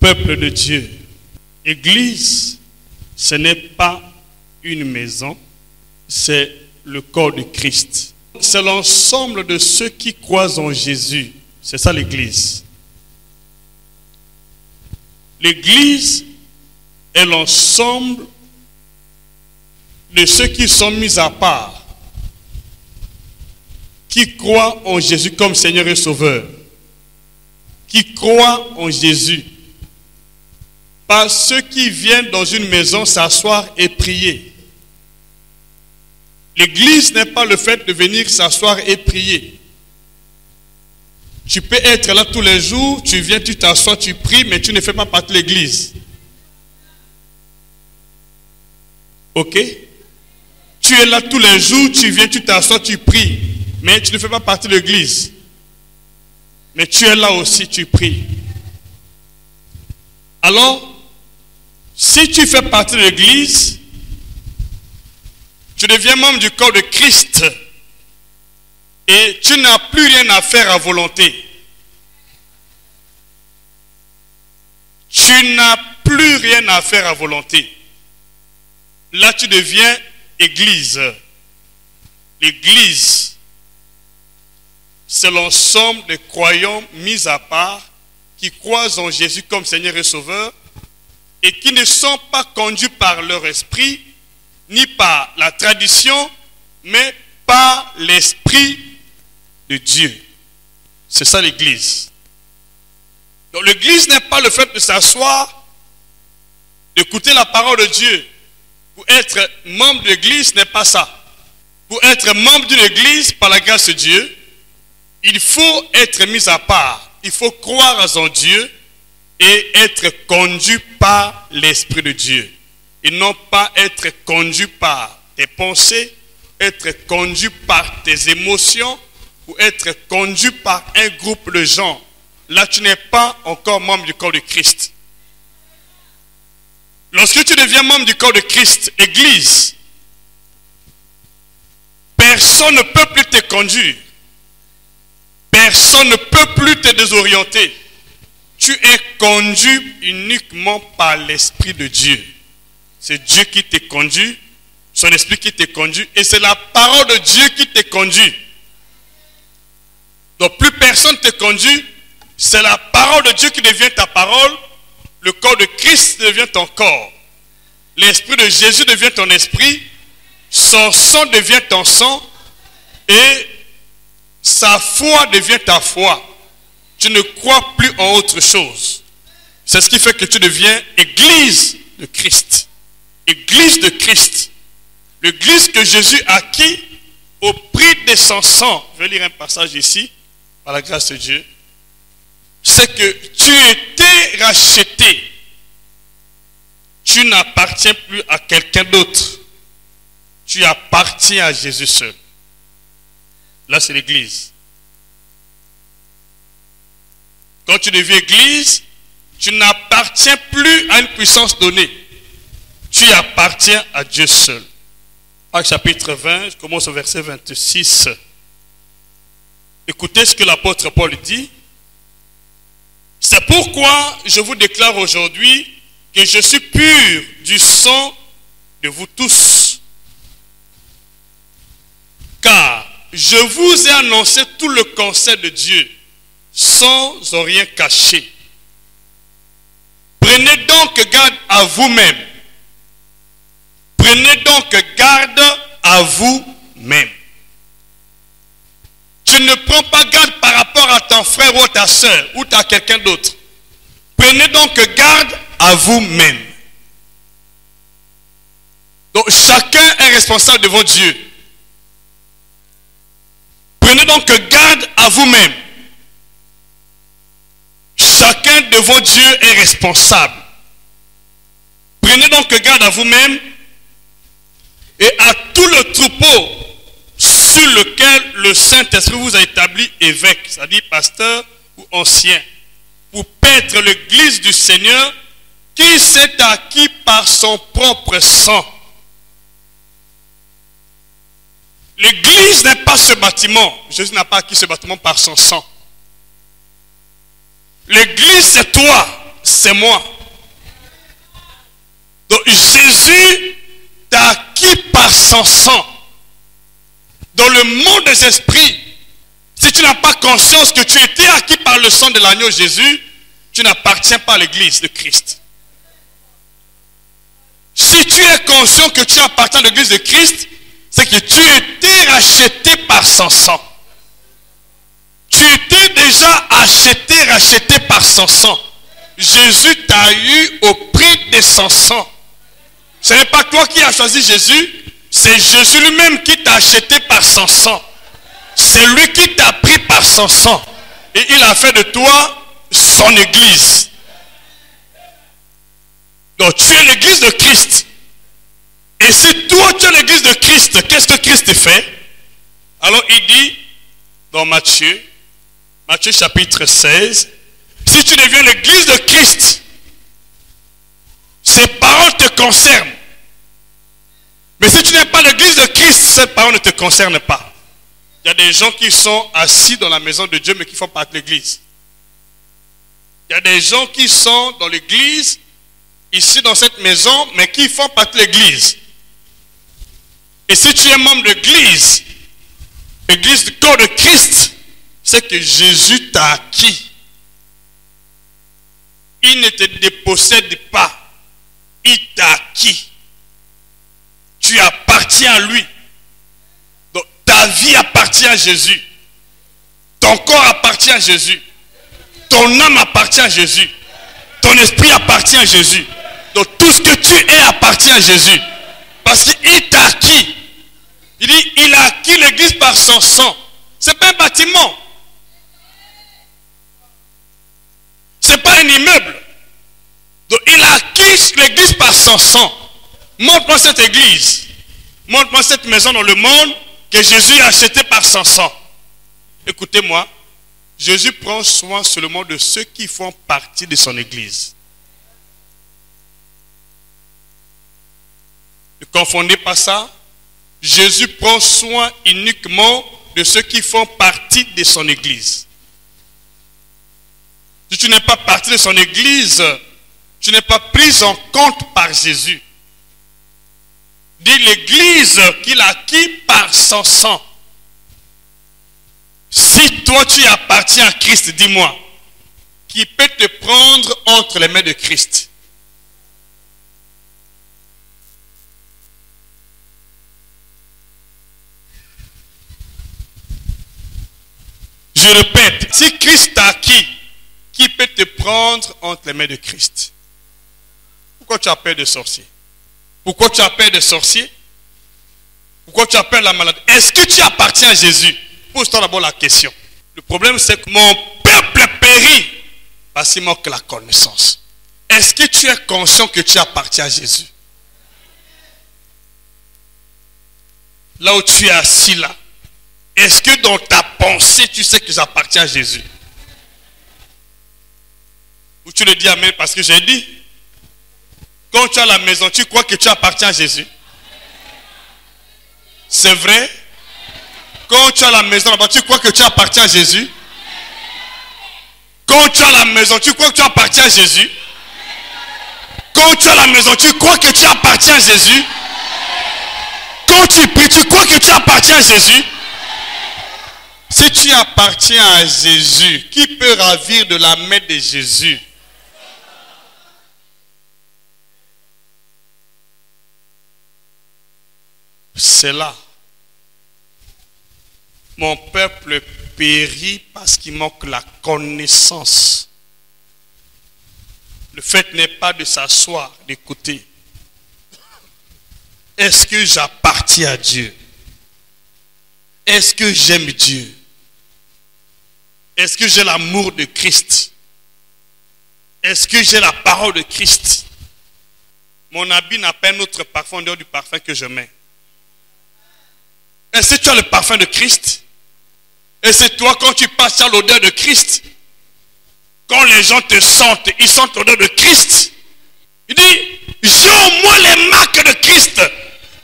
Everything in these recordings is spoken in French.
Peuple de Dieu, Église, ce n'est pas une maison, c'est le corps de Christ. C'est l'ensemble de ceux qui croient en Jésus. C'est ça l'Église. L'Église est l'ensemble de ceux qui sont mis à part, qui croient en Jésus comme Seigneur et Sauveur, qui croient en Jésus. Pas ceux qui viennent dans une maison s'asseoir et prier. L'église n'est pas le fait de venir s'asseoir et prier. Tu peux être là tous les jours, tu viens, tu t'assois, tu pries, mais tu ne fais pas partie de l'église. Ok? Tu es là tous les jours, tu viens, tu t'assois, tu pries, mais tu ne fais pas partie de l'église. Mais tu es là aussi, tu pries. Alors, si tu fais partie de l'église, tu deviens membre du corps de Christ et tu n'as plus rien à faire à volonté. Tu n'as plus rien à faire à volonté. Là, tu deviens église. L'église, c'est l'ensemble des croyants mis à part qui croient en Jésus comme Seigneur et Sauveur et qui ne sont pas conduits par leur esprit, ni par la tradition, mais par l'Esprit de Dieu. C'est ça l'Église. Donc l'Église n'est pas le fait de s'asseoir, d'écouter la parole de Dieu. Pour être membre de l'Église, n'est pas ça. Pour être membre d'une Église, par la grâce de Dieu, il faut être mis à part. Il faut croire en Dieu et être conduit par l'Esprit de Dieu. Et non pas être conduit par tes pensées, être conduit par tes émotions ou être conduit par un groupe de gens. Là, tu n'es pas encore membre du corps de Christ. Lorsque tu deviens membre du corps de Christ, Église, personne ne peut plus te conduire. Personne ne peut plus te désorienter. Tu es conduit uniquement par l'Esprit de Dieu. C'est Dieu qui te conduit, son Esprit qui te conduit, et c'est la parole de Dieu qui te conduit. Donc plus personne ne te conduit, c'est la parole de Dieu qui devient ta parole, le corps de Christ devient ton corps, l'Esprit de Jésus devient ton esprit, son sang devient ton sang, et sa foi devient ta foi. Tu ne crois plus en autre chose. C'est ce qui fait que tu deviens Église de Christ. Église de Christ. L'église que Jésus a acquis au prix de son sang. Je vais lire un passage ici, par la grâce de Dieu. C'est que tu étais racheté. Tu n'appartiens plus à quelqu'un d'autre. Tu appartiens à Jésus seul. Là, c'est l'église. Quand tu deviens église, tu n'appartiens plus à une puissance donnée. Tu appartiens à Dieu seul. Actes chapitre 20, je commence au verset 26. Écoutez ce que l'apôtre Paul dit. C'est pourquoi je vous déclare aujourd'hui que je suis pur du sang de vous tous. Car je vous ai annoncé tout le conseil de Dieu, sans en rien cacher. Prenez donc garde à vous-même. Prenez donc garde à vous-même. Tu ne prends pas garde par rapport à ton frère ou à ta soeur ou à quelqu'un d'autre. Prenez donc garde à vous-même. Donc chacun est responsable devant Dieu. Prenez donc garde à vous-même. Chacun devant Dieu est responsable. Prenez donc garde à vous-même et à tout le troupeau sur lequel le Saint-Esprit vous a établi évêque, c'est-à-dire pasteur ou ancien, pour paître l'église du Seigneur qui s'est acquis par son propre sang. L'église n'est pas ce bâtiment. Jésus n'a pas acquis ce bâtiment par son sang. L'église, c'est toi. c'est moi. Donc Jésus t'a acquis par son sang. Dans le monde des esprits, si tu n'as pas conscience que tu étais acquis par le sang de l'agneau Jésus, tu n'appartiens pas à l'église de Christ. Si tu es conscient que tu appartiens à l'église de Christ, c'est que tu étais racheté par son sang. Tu étais déjà racheté par son sang. Jésus t'a eu au prix de son sang. Ce n'est pas toi qui as choisi Jésus, c'est Jésus lui-même qui t'a acheté par son sang. C'est lui qui t'a pris par son sang. Et il a fait de toi son église. Donc tu es l'église de Christ. Et si toi tu es l'église de Christ, qu'est-ce que Christ fait? Alors il dit dans Matthieu chapitre 16, si tu deviens l'église de Christ, ces paroles te concernent. Mais si tu n'es pas l'église de Christ, ces paroles ne te concernent pas. Il y a des gens qui sont assis dans la maison de Dieu mais qui font partie de l'église. Il y a des gens qui sont dans l'église, ici dans cette maison, mais qui font partie de l'église. Et si tu es membre de l'église, l'église du corps de Christ, c'est que Jésus t'a acquis. Il ne te dépossède pas. Il t'a acquis. Tu appartiens à lui. Donc ta vie appartient à Jésus. Ton corps appartient à Jésus. Ton âme appartient à Jésus. Ton esprit appartient à Jésus. Donc tout ce que tu es appartient à Jésus. Parce qu'il t'a acquis. Il dit, il a acquis l'église par son sang. Ce n'est pas un bâtiment. Ce n'est pas un immeuble. Donc il a acquis l'église par son sang. Montre-moi cette église. Montre-moi cette maison dans le monde que Jésus a achetée par son sang. Écoutez-moi. Jésus prend soin seulement de ceux qui font partie de son église. Ne confondez pas ça. Jésus prend soin uniquement de ceux qui font partie de son église. Si tu n'es pas partie de son église, tu n'es pas pris en compte par Jésus. Dis l'église qu'il a acquis par son sang. Si toi tu appartiens à Christ, dis-moi, qui peut te prendre entre les mains de Christ? Je répète, si Christ t'a acquis, qui peut te prendre entre les mains de Christ? Pourquoi tu as peur de sorciers? Pourquoi tu as peur de sorciers? Pourquoi tu as peur de la maladie? Est-ce que tu appartiens à Jésus? Pose-toi d'abord la question. Le problème, c'est que mon peuple périt parce qu'il manque la connaissance. Est-ce que tu es conscient que tu appartiens à Jésus? Là où tu es assis là, est-ce que dans ta pensée, tu sais que j'appartiens à Jésus? Ou tu le dis amen parce que j'ai dit? Quand tu es à la maison, tu crois que tu appartiens à Jésus? C'est vrai? Quand tu es à la maison là-bas, tu crois que tu appartiens à Jésus? Quand tu es à la maison, tu crois que tu appartiens à Jésus? Quand tu es à la maison, tu crois que tu appartiens à Jésus? Quand tu pries, tu crois que tu appartiens à Jésus? Si tu appartiens à Jésus, qui peut ravir de la main de Jésus? C'est là. Mon peuple périt parce qu'il manque la connaissance. Le fait n'est pas de s'asseoir, d'écouter. Est-ce que j'appartiens à Dieu? Est-ce que j'aime Dieu? Est-ce que j'ai l'amour de Christ? Est-ce que j'ai la parole de Christ? Mon habit n'a pas un autre parfum en dehors du parfum que je mets. Est-ce que tu as le parfum de Christ? Et c'est toi, quand tu passes, tu as l'odeur de Christ. Quand les gens te sentent, ils sentent l'odeur de Christ. Il dit, j'ai au moins les marques de Christ.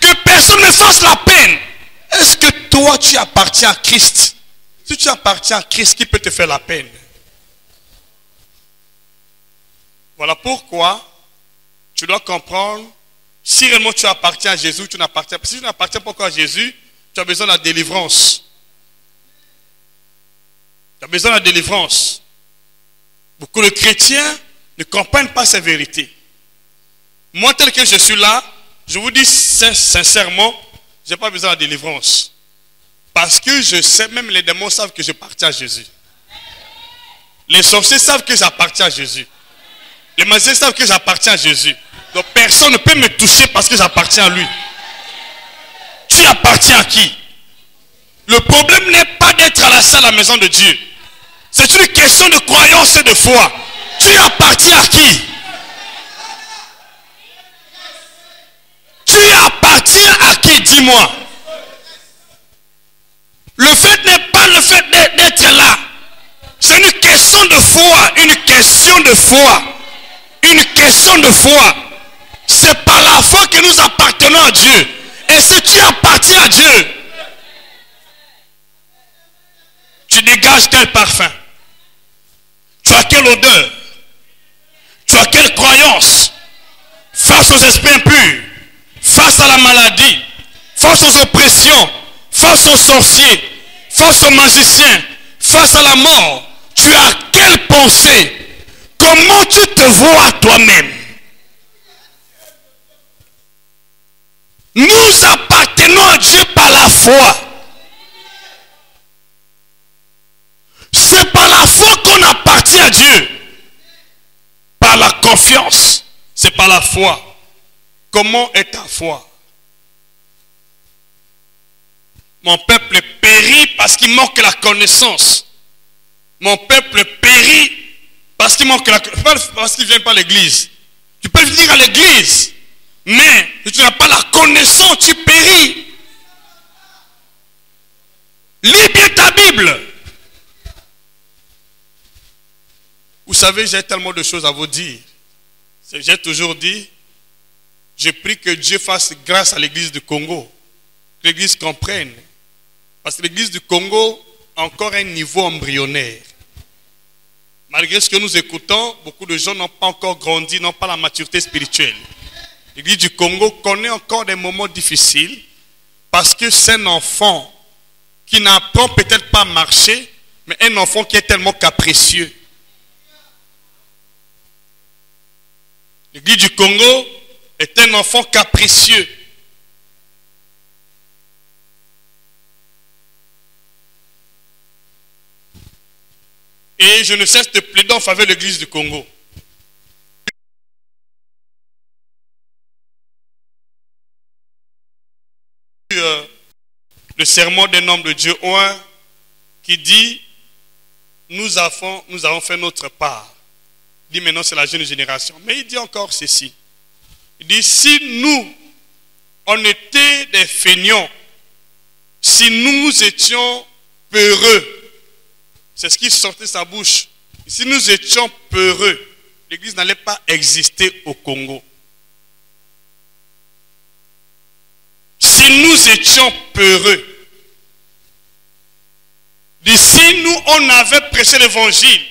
Que personne ne fasse la peine. Est-ce que toi, tu appartiens à Christ? Si tu appartiens à Christ, qui peut te faire la peine? Voilà pourquoi tu dois comprendre si réellement tu appartiens à Jésus, tu n'appartiens pas. Si tu n'appartiens pas encore à Jésus, tu as besoin de la délivrance. Tu as besoin de la délivrance. Beaucoup de chrétiens ne comprennent pas ces vérités. Moi, tel que je suis là, je vous dis sincèrement, je n'ai pas besoin de la délivrance. Parce que je sais, même les démons savent que j'appartiens à Jésus. Les sorciers savent que j'appartiens à Jésus. Les magiciens savent que j'appartiens à Jésus. Donc personne ne peut me toucher parce que j'appartiens à lui. Tu appartiens à qui? Le problème n'est pas d'être à la salle à la maison de Dieu. C'est une question de croyance et de foi. Tu appartiens à qui? Tu appartiens à qui? Dis-moi. Le fait n'est pas le fait d'être là. C'est une question de foi. Une question de foi. Une question de foi. C'est par la foi que nous appartenons à Dieu. Et si tu appartiens à Dieu, tu dégages quel parfum? Tu as quelle odeur? Tu as quelle croyance? Face aux esprits impurs, face à la maladie, face aux oppressions, face aux sorciers, face aux magiciens, face à la mort, tu as quelle pensée? Comment tu te vois toi-même? Nous appartenons à Dieu par la foi. C'est par la foi qu'on appartient à Dieu. Par la confiance. C'est par la foi. Comment est ta foi? Mon peuple périt parce qu'il manque la connaissance. Mon peuple périt parce qu'il manque la connaissance. Parce qu'il ne vient pas à l'église. Tu peux venir à l'église. Mais si tu n'as pas la connaissance, tu péris. Lis bien ta Bible. Vous savez, j'ai tellement de choses à vous dire. J'ai toujours dit, je prie que Dieu fasse grâce à l'église du Congo. Que l'église comprenne. Parce que l'église du Congo a encore un niveau embryonnaire. Malgré ce que nous écoutons, beaucoup de gens n'ont pas encore grandi, n'ont pas la maturité spirituelle. L'église du Congo connaît encore des moments difficiles parce que c'est un enfant qui n'apprend peut-être pas à marcher, mais un enfant qui est tellement capricieux. L'église du Congo est un enfant capricieux. Et je ne cesse de plaider en faveur de l'église du Congo. Le sermon d'un homme de Dieu, qui dit, nous avons fait notre part. Il dit maintenant c'est la jeune génération. Mais il dit encore ceci. Il dit, si nous, on était des feignants, si nous étions peureux, c'est ce qui sortait de sa bouche. Si nous étions peureux, l'église n'allait pas exister au Congo. Si nous étions peureux, si nous on avait prêché l'évangile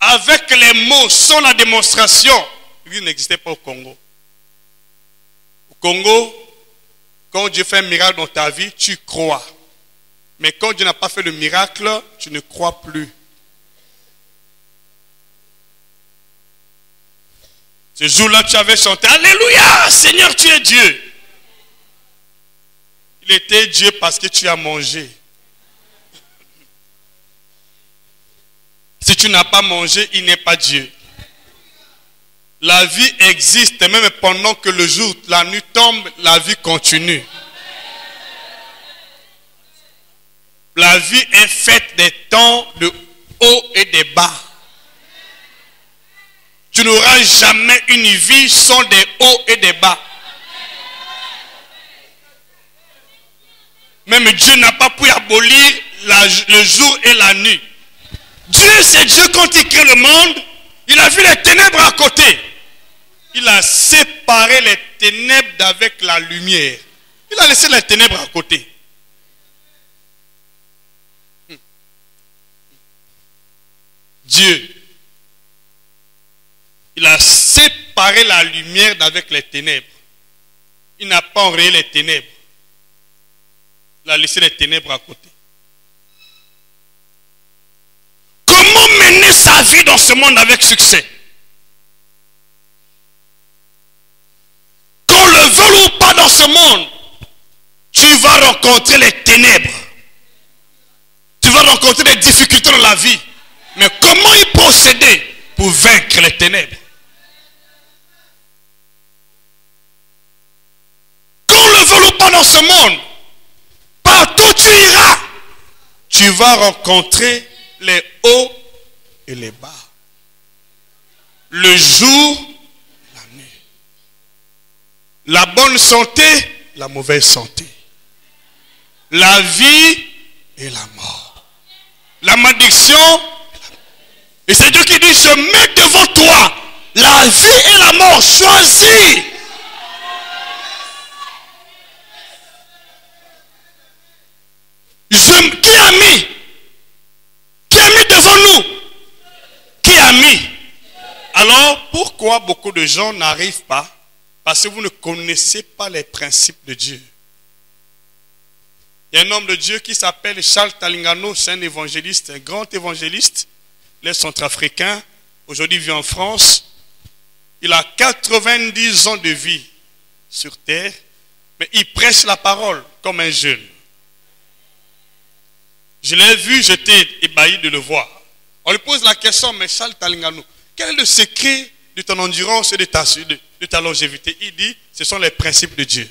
avec les mots, sans la démonstration, l'église n'existait pas au Congo. Au Congo, quand Dieu fait un miracle dans ta vie, tu crois. Mais quand Dieu n'a pas fait le miracle, tu ne crois plus. Ce jour-là, tu avais chanté, Alléluia, Seigneur, tu es Dieu. Il était Dieu parce que tu as mangé. Si tu n'as pas mangé, il n'est pas Dieu. La vie existe, même pendant que le jour, la nuit tombe, la vie continue. La vie est faite des temps de haut et des bas. Tu n'auras jamais une vie sans des hauts et des bas. Même Dieu n'a pas pu abolir le jour et la nuit. Dieu, c'est Dieu quand il crée le monde, il a vu les ténèbres à côté. Il a séparé les ténèbres d'avec la lumière. Il a laissé les ténèbres à côté. Dieu. Il a séparé la lumière d'avec les ténèbres. Il n'a pas enrayé les ténèbres. Il a laissé les ténèbres à côté. Comment mener sa vie dans ce monde avec succès? Qu'on le veuille ou pas dans ce monde, tu vas rencontrer les ténèbres. Tu vas rencontrer des difficultés dans la vie. Mais comment y procéder pour vaincre les ténèbres? Qu'on le veuille ou pas dans ce monde, partout tu iras, tu vas rencontrer les hauts et les bas. Le jour, la nuit. La bonne santé, la mauvaise santé. La vie et la mort. La malédiction. Et c'est Dieu qui dit, je mets devant toi la vie et la mort. Choisis. Qui a mis? Qui a mis devant nous? Qui a mis? Alors, pourquoi beaucoup de gens n'arrivent pas? Parce que vous ne connaissez pas les principes de Dieu. Il y a un homme de Dieu qui s'appelle Charles Talingano, c'est un évangéliste, un grand évangéliste. Il est centrafricain, aujourd'hui il vit en France. Il a 90 ans de vie sur terre, mais il prêche la parole comme un jeune. Je l'ai vu, j'étais ébahi de le voir. On lui pose la question, mais Charles Talingano, quel est le secret de ton endurance et de ta longévité? Il dit, ce sont les principes de Dieu.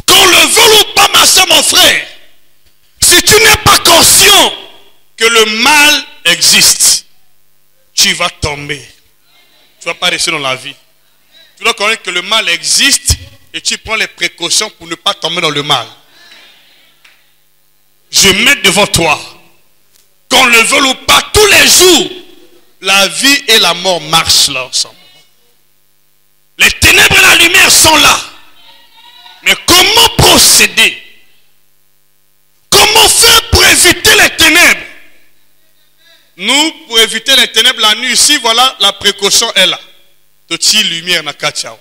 Qu'on le veuille ou pas, ma soeur, mon frère, si tu n'es pas conscient que le mal existe, tu vas tomber. Tu ne vas pas rester dans la vie. Tu dois connaître que le mal existe et tu prends les précautions pour ne pas tomber dans le mal. Je mets devant toi, qu'on le veuille ou pas, tous les jours, la vie et la mort marchent là ensemble. Les ténèbres et la lumière sont là. Mais comment procéder? Comment faire pour éviter les ténèbres? Nous, pour éviter les ténèbres la nuit, ici, voilà, la précaution est là. Toti lumière na kachao.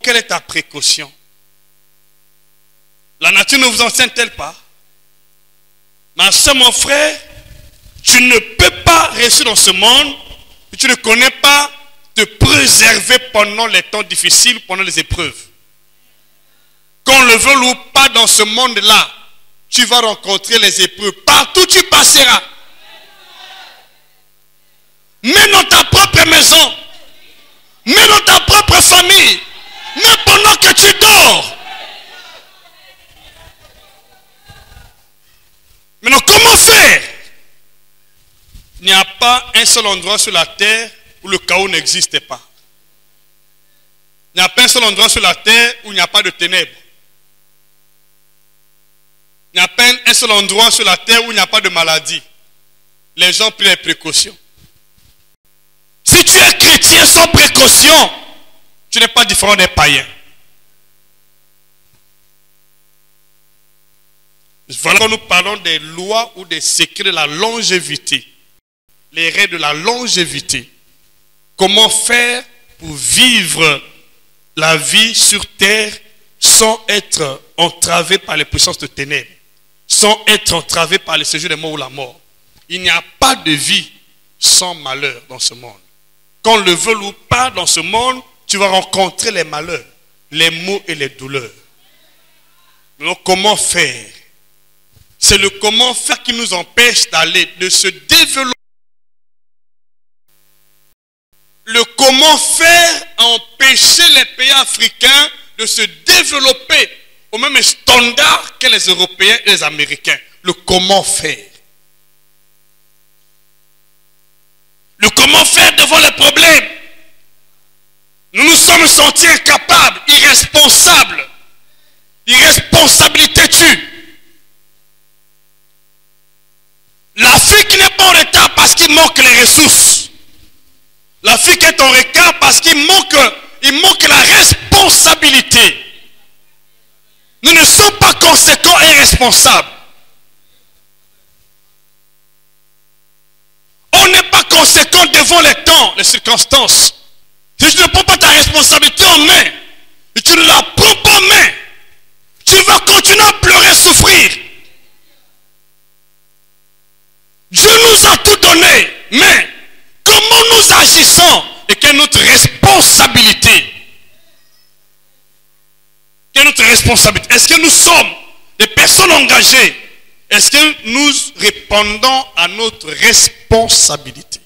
Quelle est ta précaution? La nature ne vous enseigne-t-elle pas? Ma soeur, mon frère, tu ne peux pas rester dans ce monde si tu ne connais pas te préserver pendant les temps difficiles, pendant les épreuves. Qu'on le veuille ou pas dans ce monde-là, tu vas rencontrer les épreuves. Partout tu passeras. Même dans ta propre maison, même dans ta propre famille, même pendant que tu dors. Maintenant, comment faire? Il n'y a pas un seul endroit sur la terre où le chaos n'existe pas. Il n'y a pas un seul endroit sur la terre où il n'y a pas de ténèbres. Il n'y a pas un seul endroit sur la terre où il n'y a pas de maladie. Les gens prennent les précautions. Si tu es chrétien sans précaution, tu n'es pas différent des païens. Voilà quand nous parlons des lois ou des secrets de la longévité. Les règles de la longévité. Comment faire pour vivre la vie sur terre sans être entravé par les puissances de ténèbres, sans être entravé par les séjours des morts ou la mort. Il n'y a pas de vie sans malheur dans ce monde. Qu'on le veuille ou pas dans ce monde, tu vas rencontrer les malheurs, les maux et les douleurs. Donc comment faire? C'est le comment faire qui nous empêche d'aller, de se développer. Le comment faire a empêché les pays africains de se développer au même standard que les Européens et les Américains. Le comment faire. Le comment faire devant les problèmes. Nous nous sommes sentis incapables, irresponsables. Irresponsabilité tue. L'Afrique n'est pas en retard parce qu'il manque les ressources. L'Afrique est en retard parce qu'il manque la responsabilité. Nous ne sommes pas conséquents et responsables. On n'est pas pas conséquent devant les temps, les circonstances, si tu ne prends pas ta responsabilité en main, et tu ne la prends pas en main, tu vas continuer à pleurer, souffrir. Dieu nous a tout donné, mais comment nous agissons et quelle est notre responsabilité? Quelle est notre responsabilité? Est-ce que nous sommes des personnes engagées? Est-ce que nous répondons à notre responsabilité?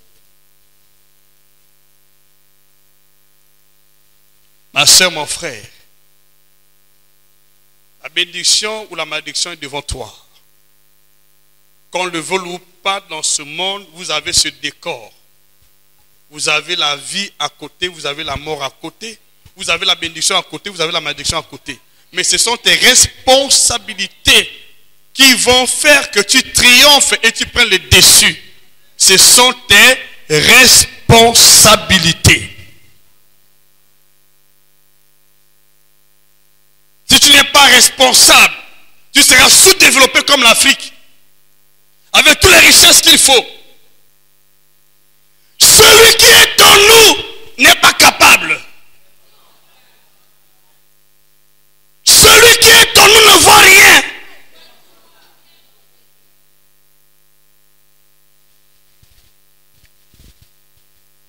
Ma soeur, mon frère, la bénédiction ou la malédiction est devant toi. Qu'on le veuille ou pas, dans ce monde, vous avez ce décor. Vous avez la vie à côté, vous avez la mort à côté, vous avez la bénédiction à côté, vous avez la malédiction à côté. Mais ce sont tes responsabilités qui vont faire que tu triomphes et tu prennes le dessus. Ce sont tes responsabilités. Si tu n'es pas responsable, tu seras sous-développé comme l'Afrique, avec toutes les richesses qu'il faut. Celui qui est en nous n'est pas capable. Celui qui est en nous ne voit rien.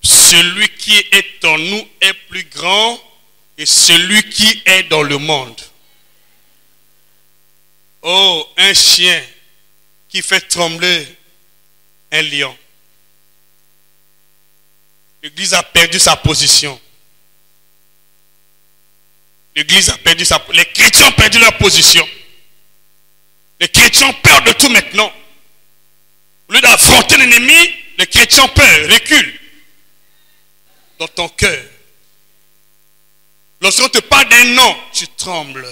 Celui qui est en nous est plus grand que celui qui est dans le monde. Oh, un chien qui fait trembler un lion. L'Église a perdu sa position. L'Église a perdu sa position. Les chrétiens ont perdu leur position. Les chrétiens ont peur de tout maintenant. Au lieu d'affronter l'ennemi, les chrétiens ont peur, reculent dans ton cœur. Lorsqu'on te parle d'un nom, tu trembles.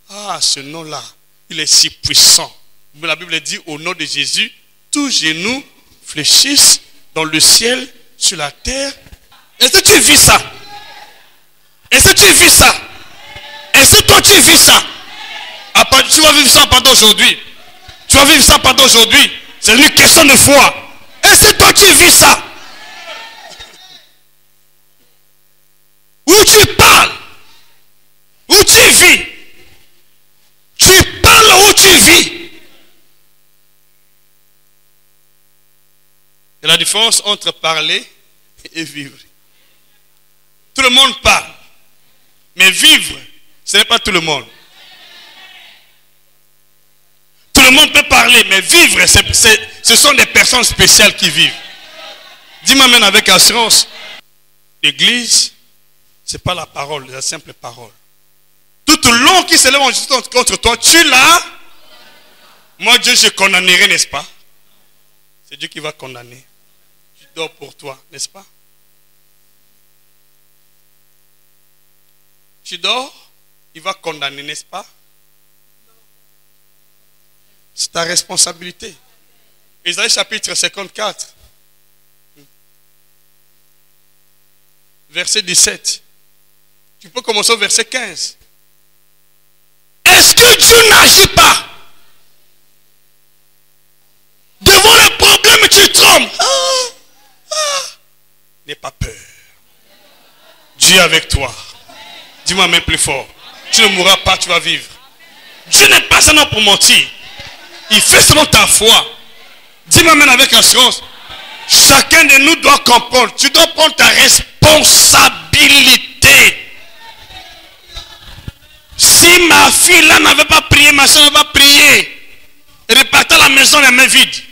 Ah, ce nom-là, il est si puissant. La Bible dit, au nom de Jésus, tous genoux fléchissent dans le ciel, sur la terre. Est-ce que tu vis ça? Est-ce que tu vis ça? Est-ce que toi tu vis ça? Tu vas vivre ça pendant aujourd'hui. Tu vas vivre ça pendant aujourd'hui. C'est une question de foi. Est-ce que toi tu vis ça? Où tu parles? Où tu vis? Tu parles où tu vis? Il y a la différence entre parler et vivre. Tout le monde parle. Mais vivre, ce n'est pas tout le monde. Tout le monde peut parler, mais vivre, ce sont des personnes spéciales qui vivent. Dis-moi même avec assurance. L'église, ce n'est pas la parole, la simple parole. Tout le long qui s'élève en justice contre toi, tu l'as. Moi, Dieu, je condamnerai, n'est-ce pas? C'est Dieu qui va condamner. Je dors pour toi, n'est-ce pas? Tu dors, il va condamner, n'est-ce pas? C'est ta responsabilité. Isaïe chapitre 54, verset 17. Tu peux commencer au verset 15. Est-ce que Dieu n'agit pas? Devant le problème, tu trembles. N'aie pas peur. Dieu est avec toi. Dis-moi même plus fort. Tu ne mourras pas, tu vas vivre. Dieu n'est pas un homme pour mentir. Il fait selon ta foi. Dis-moi même avec assurance. Chacun de nous doit comprendre. Tu dois prendre ta responsabilité. Si ma fille là n'avait pas prié, ma soeur n'avait pas prié, repartait à la maison les mains vides.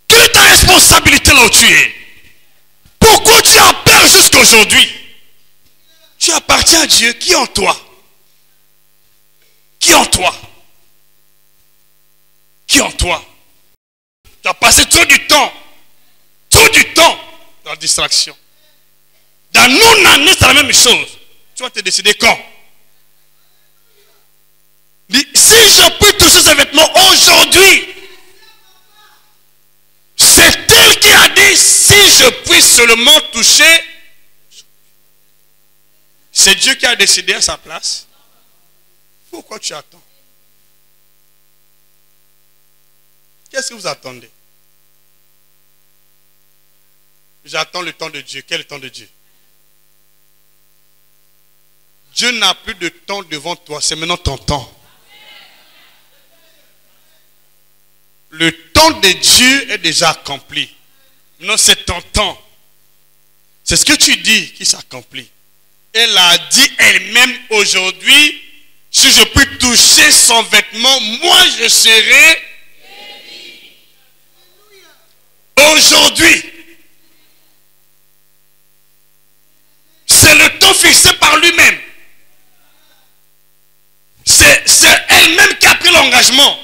Quelle est ta responsabilité là où tu es? Pourquoi tu as peur jusqu'à aujourd'hui? Tu appartiens à Dieu. Qui en toi? Qui en toi? Qui en toi? Tu as passé trop du temps dans la distraction. Dans nos années, c'est la même chose. Tu vas te décider quand? Dis, si je peux toucher ces vêtements aujourd'hui, c'est elle qui a dit, si je puis seulement toucher, c'est Dieu qui a décidé à sa place. Pourquoi tu attends? Qu'est-ce que vous attendez? J'attends le temps de Dieu. Quel est le temps de Dieu? Dieu n'a plus de temps devant toi. C'est maintenant ton temps. Le temps de Dieu est déjà accompli. Maintenant, c'est ton temps. C'est ce que tu dis qui s'accomplit. Elle a dit elle-même aujourd'hui, si je peux toucher son vêtement, moi je serai aujourd'hui. C'est le temps fixé par lui-même. C'est elle-même qui a pris l'engagement.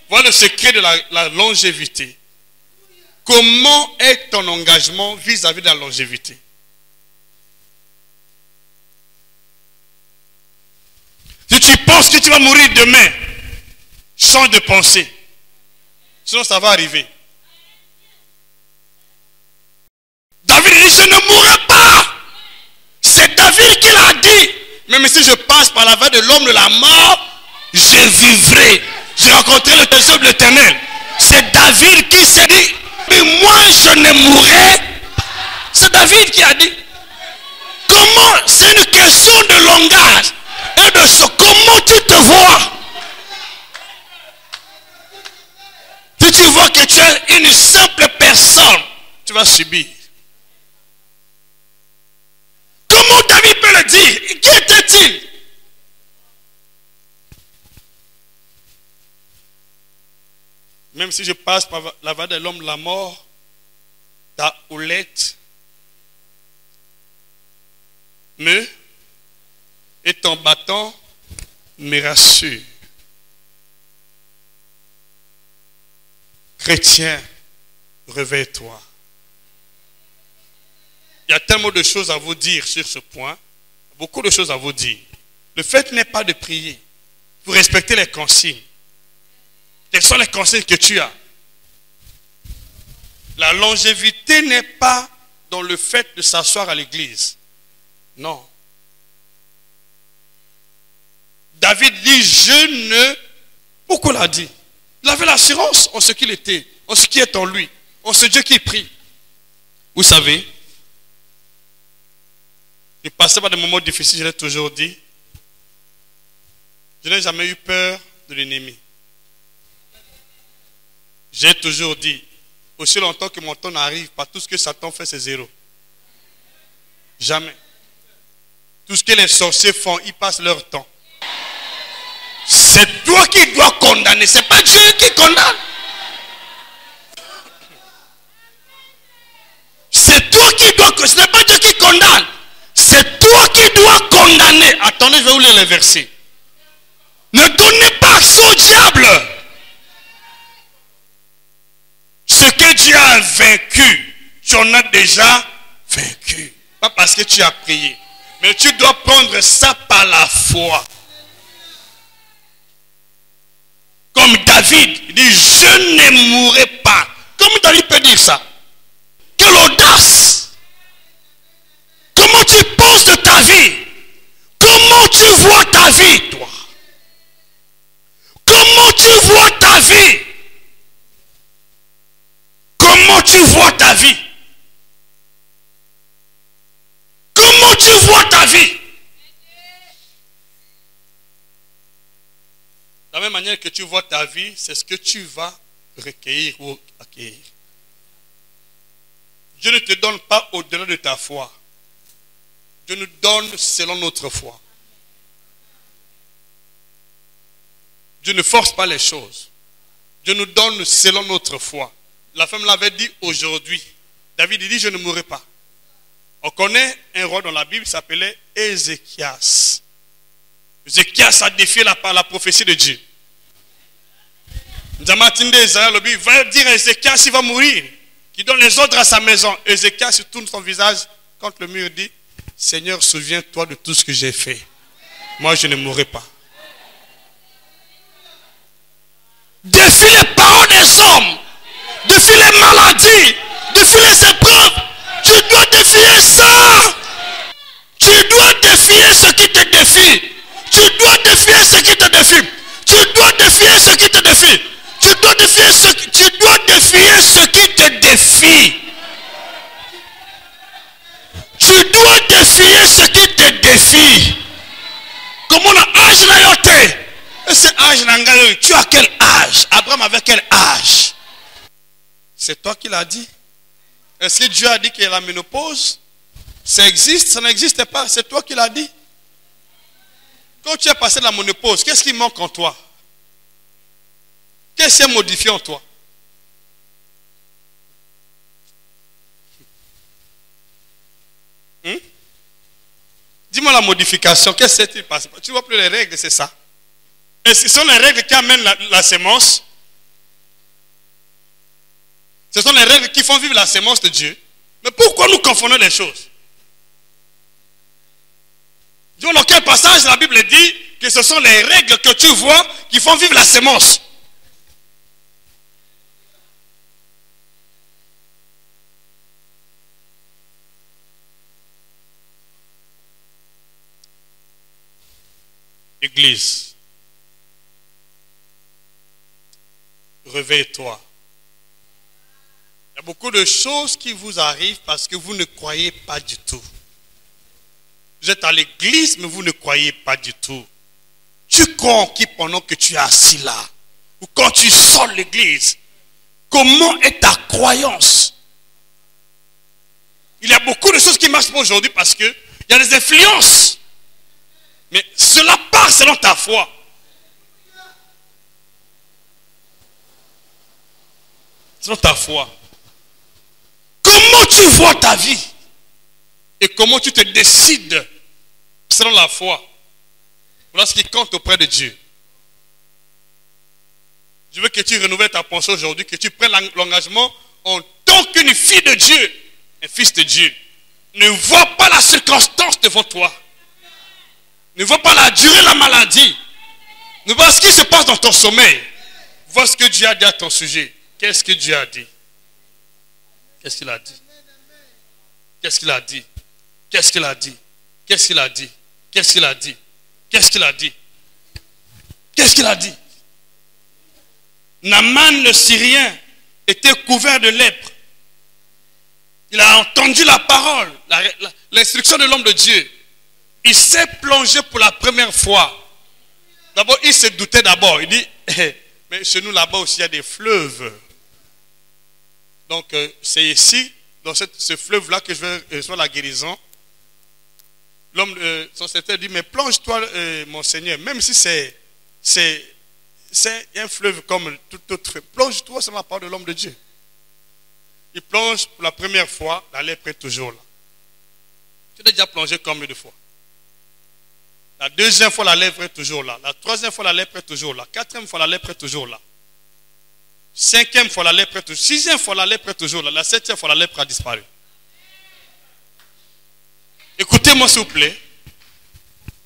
Voilà le secret de la longévité. Comment est ton engagement vis-à-vis de la longévité? Si tu penses que tu vas mourir demain, change de pensée. Sinon ça va arriver. David dit, je ne mourrai pas. C'est David qui l'a dit. Même si je passe par la vallée de l'homme de la mort, je vivrai. Je rencontrerai le trésor de l'Éternel. C'est David qui s'est dit, mais moi je ne mourrai pas. C'est David qui a dit. Comment? C'est une question de langage. Et de ce comment tu te vois. Si tu vois que tu es une simple personne, tu vas subir. Comment David peut le dire? Qui était-il? Même si je passe par la vallée de l'homme de la mort, ta houlette et ton bâton me rassure. Chrétien, réveille-toi. Il y a tellement de choses à vous dire sur ce point. Beaucoup de choses à vous dire. Le fait n'est pas de prier. Vous respectez les consignes. Quelles sont les consignes que tu as? La longévité n'est pas dans le fait de s'asseoir à l'église. Non. David dit, je ne... Pourquoi l'a dit? Il avait l'assurance en ce qu'il était, en ce qui est en lui, en ce Dieu qui prie. Vous savez, je passais par des moments difficiles, je l'ai toujours dit. Je n'ai jamais eu peur de l'ennemi. J'ai toujours dit, aussi longtemps que mon temps n'arrive pas, tout ce que Satan fait, c'est zéro. Jamais. Tout ce que les sorciers font, ils passent leur temps. C'est toi qui dois condamner, ce n'est pas Dieu qui condamne. C'est toi qui dois, ce n'est pas Dieu qui condamne. C'est toi qui dois condamner. Attendez, je vais vous lire les versets. Ne donnez pas accès au diable. Ce que Dieu a vaincu, tu en as déjà vaincu. Pas parce que tu as prié. Mais tu dois prendre ça par la foi. Comme David, il dit, je ne mourrai pas. Comment David peut dire ça? Quelle audace! Comment tu penses de ta vie? Comment tu vois ta vie, toi? Comment tu vois ta vie? Comment tu vois ta vie? Comment tu vois ta vie? De la même manière que tu vois ta vie, c'est ce que tu vas recueillir ou acquérir. Dieu ne te donne pas au-delà de ta foi. Dieu nous donne selon notre foi. Dieu ne force pas les choses. Dieu nous donne selon notre foi. La femme l'avait dit aujourd'hui. David dit, je ne mourrai pas. On connaît un roi dans la Bible qui s'appelait Ézéchias. Ézéchias a défié la prophétie de Dieu. Il va dire à Ézéchias il va mourir. Qui donne les ordres à sa maison. Ézéchias se tourne son visage contre le mur et dit, Seigneur, souviens-toi de tout ce que j'ai fait. Moi, je ne mourrai pas. Défie les paroles des hommes. Défie les maladies. Défie les épreuves. Tu dois défier ça. Tu dois défier ce qui te défie. Tu dois défier ce qui te défie. Tu dois défier ce qui te défie. Tu dois défier ce qui... Tu dois défi. Comment on a âge na yote? Et ce âge na tu as quel âge? Abraham avait quel âge? C'est toi qui l'as dit. Est-ce que Dieu a dit qu'il y a la ménopause? Ça existe, ça n'existe pas. C'est toi qui l'as dit. Quand tu as passé la ménopause, qu'est-ce qui manque en toi? Qu'est-ce qui est modifié en toi? Dis-moi la modification. Qu'est-ce qui s'est passé? Tu ne vois plus les règles, c'est ça? Est-ce que ce sont les règles qui amènent la sémence? Ce sont les règles qui font vivre la sémence de Dieu. Mais pourquoi nous confondons les choses? Dans quel passage la Bible dit que ce sont les règles que tu vois qui font vivre la sémence? Église, réveille-toi. Il y a beaucoup de choses qui vous arrivent parce que vous ne croyez pas du tout. Vous êtes à l'église, mais vous ne croyez pas du tout. Tu crois en qui pendant que tu es assis là? Ou quand tu sors de l'église? Comment est ta croyance? Il y a beaucoup de choses qui marchent pas aujourd'hui parce qu'il y a des influences. Mais cela part selon ta foi. Selon ta foi. Comment tu vois ta vie? Et comment tu te décides selon la foi? Voilà ce qui compte auprès de Dieu. Je veux que tu renouvelles ta pensée aujourd'hui, que tu prennes l'engagement en tant qu'une fille de Dieu, un fils de Dieu. Ne vois pas la circonstance devant toi. Ne vois pas la durée de la maladie. Ne vois pas ce qui se passe dans ton sommeil. Vois ce que Dieu a dit à ton sujet. Qu'est-ce que Dieu a dit? Qu'est-ce qu'il a dit? Qu'est-ce qu'il a dit? Qu'est-ce qu'il a dit? Qu'est-ce qu'il a dit? Qu'est-ce qu'il a dit? Qu'est-ce qu'il a dit? Qu'est-ce qu'il a dit? Naaman le Syrien était couvert de lèpre. Il a entendu la parole, l'instruction de l'homme de Dieu. Il s'est plongé pour la première fois. D'abord, il se doutait d'abord. Il dit, mais chez nous là-bas aussi, il y a des fleuves. Donc, c'est ici, dans ce fleuve-là, que je vais recevoir la guérison. L'homme, son secrétaire dit, mais plonge-toi, mon Seigneur, même si c'est un fleuve comme tout autre fleuve. Plonge-toi sur la parole de l'homme de Dieu. Il plonge pour la première fois, la lèpre est toujours là. Tu as déjà plongé combien de fois? La deuxième fois, la lèpre est toujours là. La troisième fois, la lèpre est toujours là. Quatrième fois, la lèpre est toujours là. Cinquième fois, la lèpre est toujours là. Sixième fois, la lèpre est toujours là. La septième fois, la lèpre a disparu. Écoutez-moi s'il vous plaît.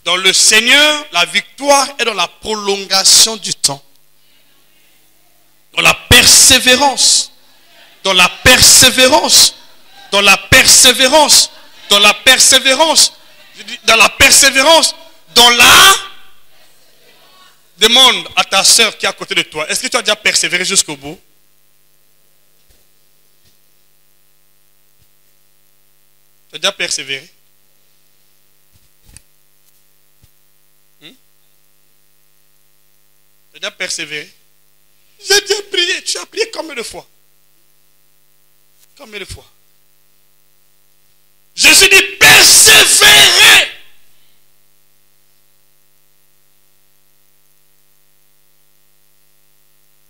Dans le Seigneur, la victoire est dans la prolongation du temps. Dans la persévérance. Dans la persévérance. Dans la persévérance. Dans la persévérance. Dans la persévérance. Dans la... Demande à ta soeur qui est à côté de toi. Est-ce que tu as déjà persévéré jusqu'au bout? Tu as déjà persévéré? Tu as déjà persévéré? J'ai déjà prié. Tu as prié combien de fois? Combien de fois? Jésus dit persévérer.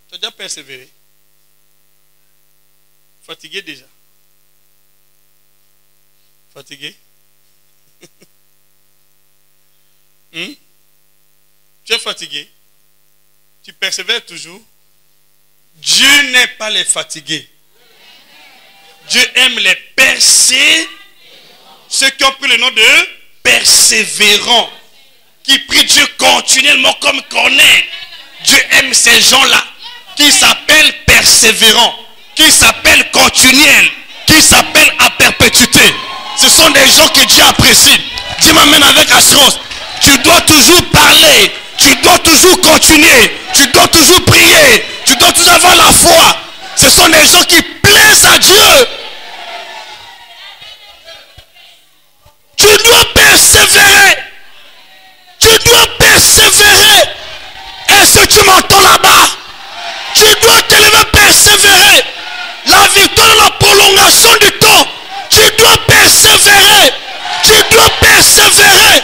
Tu as déjà persévéré? Fatigué déjà? Fatigué? Tu es fatigué? Tu persévères toujours? Dieu n'aime pas les fatigués. Dieu aime les persévérants. Ceux qui ont pris le nom de persévérants. Qui prient Dieu continuellement comme Corneille. Dieu aime ces gens-là. Qui s'appellent persévérants. Qui s'appellent continuels. Qui s'appellent à perpétuité. Ce sont des gens que Dieu apprécie. Dieu m'amène avec assurance. Tu dois toujours parler. Tu dois toujours continuer. Tu dois toujours prier. Tu dois toujours avoir la foi. Ce sont des gens qui plaisent à Dieu. Tu dois persévérer. fonction du temps. Tu dois persévérer. Tu dois persévérer.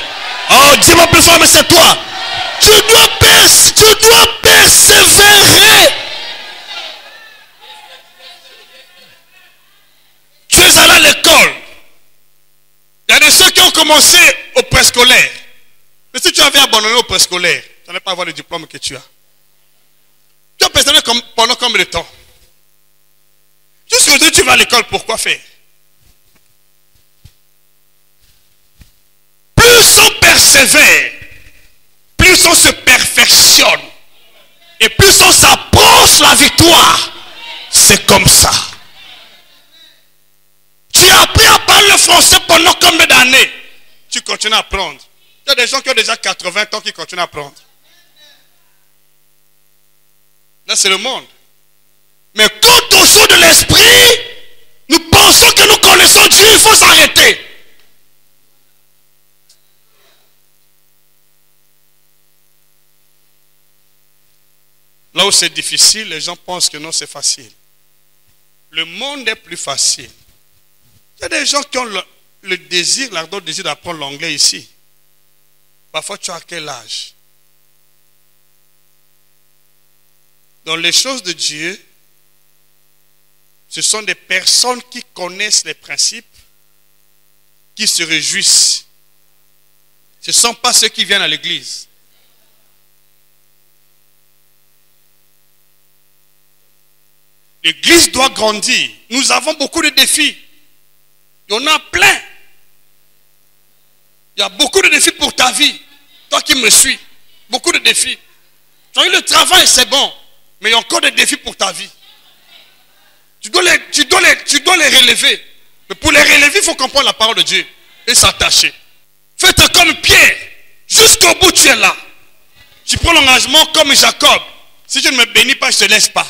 Oh, dis-moi plus fort, mais c'est toi. Tu dois persévérer. Tu es allé à l'école. Il y a des ceux qui ont commencé au préscolaire. Mais si tu avais abandonné au préscolaire, tu n'allais pas avoir le diplôme que tu as. Tu as persévéré pendant combien de temps? Jusqu'aujourd'hui, tu vas à l'école, pourquoi faire? Plus on persévère, plus on se perfectionne. Et plus on s'approche la victoire. C'est comme ça. Tu as appris à parler le français pendant combien d'années? Tu continues à apprendre. Il y a des gens qui ont déjà 80 ans qui continuent à apprendre. Là, c'est le monde. Mais quand on sort de l'esprit, nous pensons que nous connaissons Dieu, il faut s'arrêter. Là où c'est difficile, les gens pensent que non, c'est facile. Le monde est plus facile. Il y a des gens qui ont le désir, l'ardent désir d'apprendre l'anglais ici. Parfois, tu as quel âge? Dans les choses de Dieu, ce sont des personnes qui connaissent les principes, qui se réjouissent. Ce ne sont pas ceux qui viennent à l'église. L'église doit grandir. Nous avons beaucoup de défis. Il y en a plein. Il y a beaucoup de défis pour ta vie. Toi qui me suis. Beaucoup de défis. Tu as eu le travail, c'est bon. Mais il y a encore des défis pour ta vie. Tu dois les relever. Mais pour les relever, il faut comprendre la parole de Dieu. Et s'attacher. Faites comme Pierre. Jusqu'au bout, tu es là. Tu prends l'engagement comme Jacob. Si tu ne me bénis pas, je ne te laisse pas.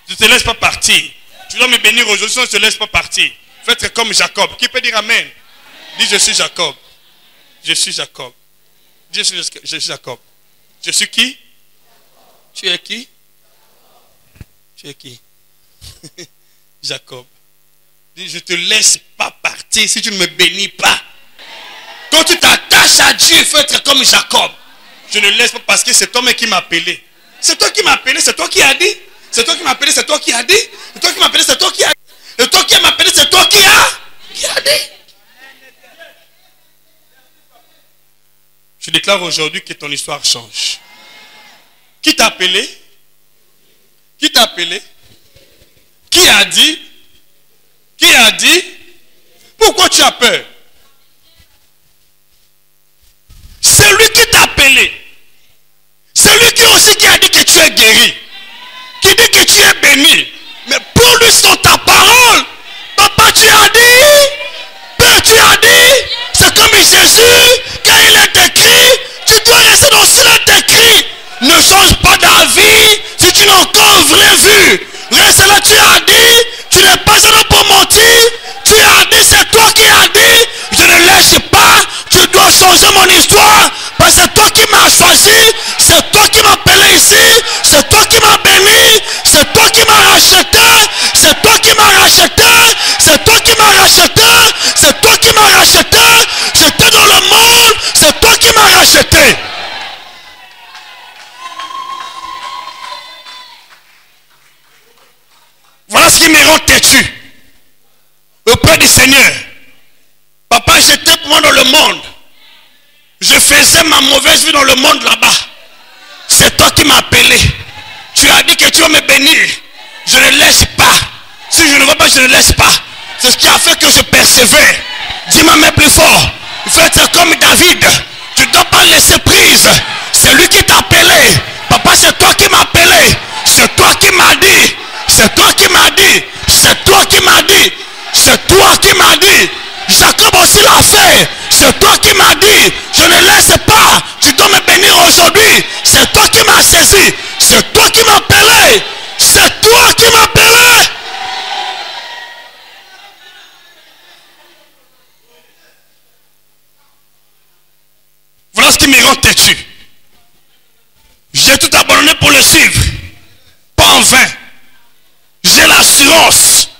Je ne te laisse pas partir. Tu dois me bénir aujourd'hui, sinon je ne te laisse pas partir. Faites comme Jacob. Qui peut dire Amen? Dis je suis Jacob. Je suis Jacob. Dis je suis Jacob. Je suis qui? Tu es qui? Tu es qui? Jacob. Dis je ne te laisse pas partir si tu ne me bénis pas. Quand tu t'attaches à Dieu, il faut être comme Jacob. Je ne laisse pas parce que c'est toi qui m'as appelé. C'est toi qui m'as appelé, c'est toi qui as dit. C'est toi qui m'as appelé, c'est toi qui as dit. C'est toi qui m'as appelé, c'est toi qui as dit. C'est toi qui m'as appelé, c'est toi qui a dit. Je déclare aujourd'hui que ton histoire change. Qui t'a appelé? Qui t'a appelé? Qui a dit? Qui a dit? Pourquoi tu as peur? C'est lui qui t'a appelé. C'est lui qui aussi qui a dit que tu es guéri. Qui dit que tu es béni. Mais pour lui, c'est ta parole. Papa, tu as dit. Père, tu as dit. C'est comme Jésus, quand il est écrit, tu dois rester dans ce qu'il est écrit. Ne change pas d'avis si tu n'as encore rien vu. Reste là, tu as dit. Tu n'es pas là pour mentir. Tu as dit, c'est toi qui as dit. Je ne lâche pas. Tu dois changer mon histoire. Parce que c'est toi qui m'as choisi. C'est toi qui m'as appelé ici. C'est toi qui m'as béni. C'est toi qui m'as racheté. C'est toi qui m'as racheté. C'est toi qui m'as racheté. C'est toi qui m'as racheté. J'étais dans le monde. C'est toi qui m'as racheté. Voilà ce qui me rend têtu auprès du Seigneur. Papa, j'étais pour moi dans le monde. Je faisais ma mauvaise vie dans le monde là-bas. C'est toi qui m'as appelé. Tu as dit que tu vas me bénir. Je ne laisse pas. Si je ne vois pas, je ne laisse pas. C'est ce qui a fait que je persévère. Dis-moi mais plus fort. Faites comme David. Tu ne dois pas laisser prise. C'est lui qui t'a appelé. Papa, c'est toi qui m'as appelé. C'est toi qui m'as dit. C'est toi qui m'as dit. C'est toi qui m'as dit. C'est toi qui m'as dit. Jacob aussi l'a fait. C'est toi qui m'as dit. Je ne laisse pas. Tu dois me bénir aujourd'hui. C'est toi qui m'as saisi. C'est toi qui m'as appelé. C'est toi qui m'as appelé. Voilà ce qui me rend têtu. J'ai tout abandonné pour le suivre. Pas en vain. J'ai l'assurance.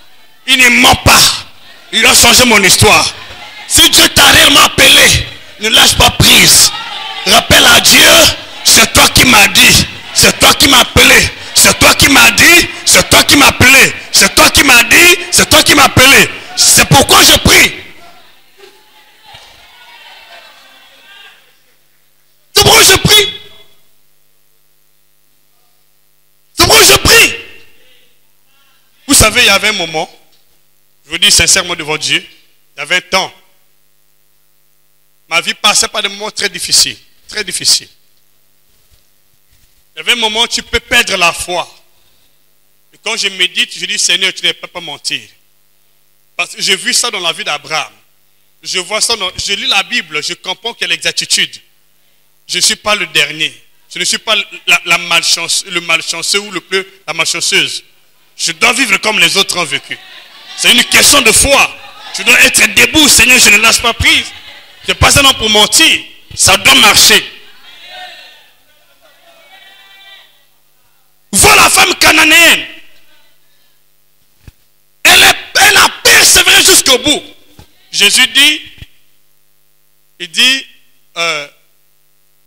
Il Il ne ment pas. Il a changé mon histoire. Si Dieu t'a réellement appelé, ne lâche pas prise. Rappelle à Dieu, c'est toi qui m'as dit, c'est toi qui m'as appelé, c'est toi qui m'as dit, c'est toi qui m'as appelé, c'est toi qui m'as dit, c'est toi qui m'as appelé. C'est pourquoi je prie. C'est pourquoi je prie. C'est pourquoi je prie. Vous savez, il y avait un moment, je vous dis sincèrement devant Dieu, il y avait un temps, ma vie passait par des moments très difficiles, très difficiles. Il y avait un moment où tu peux perdre la foi. Et quand je médite, je dis, Seigneur, tu ne peux pas mentir. Parce que j'ai vu ça dans la vie d'Abraham. Je vois ça, je lis la Bible, je comprends qu'il y a l'exactitude. Je ne suis pas le dernier. Je ne suis pas le malchanceux ou la malchanceuse. Je dois vivre comme les autres ont vécu. C'est une question de foi. Je dois être debout, Seigneur, je ne lâche pas prise. Je n'ai pas un nom pour mentir. Ça doit marcher. Voilà la femme cananéenne. Elle a persévéré jusqu'au bout. Jésus dit, il dit,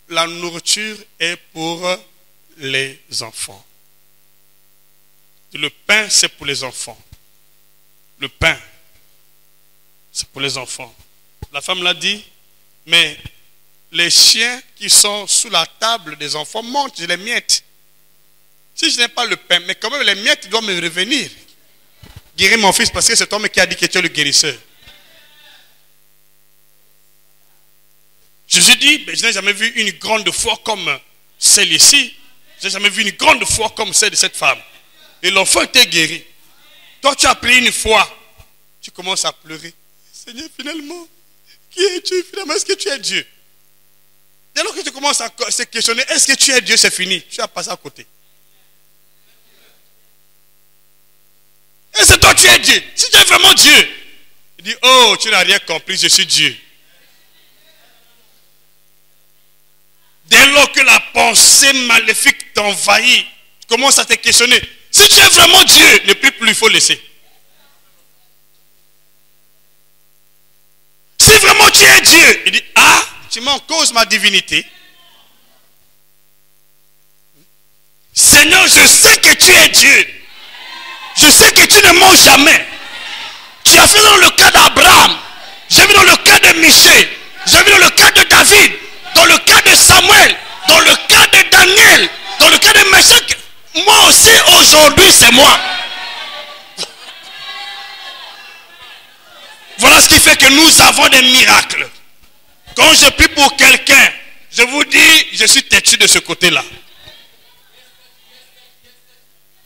la nourriture est pour les enfants. Le pain, c'est pour les enfants. Le pain, c'est pour les enfants. La femme l'a dit, mais les chiens qui sont sous la table des enfants mangent les miettes. Si je n'ai pas le pain, mais quand même les miettes doivent me revenir. Guéris mon fils parce que c'est toi qui a dit que tu es le guérisseur. Jésus dit, je n'ai jamais vu une grande foi comme celle ici. Je n'ai jamais vu une grande foi comme celle de cette femme. Et l'enfant était guéri. Toi, tu as pris une fois. Tu commences à pleurer. Seigneur, finalement, qui es-tu? Finalement, est-ce que tu es Dieu? Dès lors que tu commences à se questionner, est-ce que tu es Dieu, c'est fini. Tu as passé à côté. Est-ce que toi, tu es Dieu? Si tu es vraiment Dieu, il dit, oh, tu n'as rien compris, je suis Dieu. Dès lors que la pensée maléfique t'envahit, tu commences à te questionner. Si tu es vraiment Dieu, ne plus, il faut laisser. Si vraiment tu es Dieu, il dit, ah, tu mets en cause ma divinité. Seigneur, je sais que tu es Dieu. Je sais que tu ne mens jamais. Tu as fait dans le cas d'Abraham. J'ai vu dans le cas de Michel. J'ai vu dans le cas de David. Dans le cas de Samuel. Dans le cas de Daniel. Dans le cas de Meshach. Moi aussi, aujourd'hui, c'est moi. Voilà ce qui fait que nous avons des miracles. Quand je prie pour quelqu'un, je vous dis, je suis têtu de ce côté-là.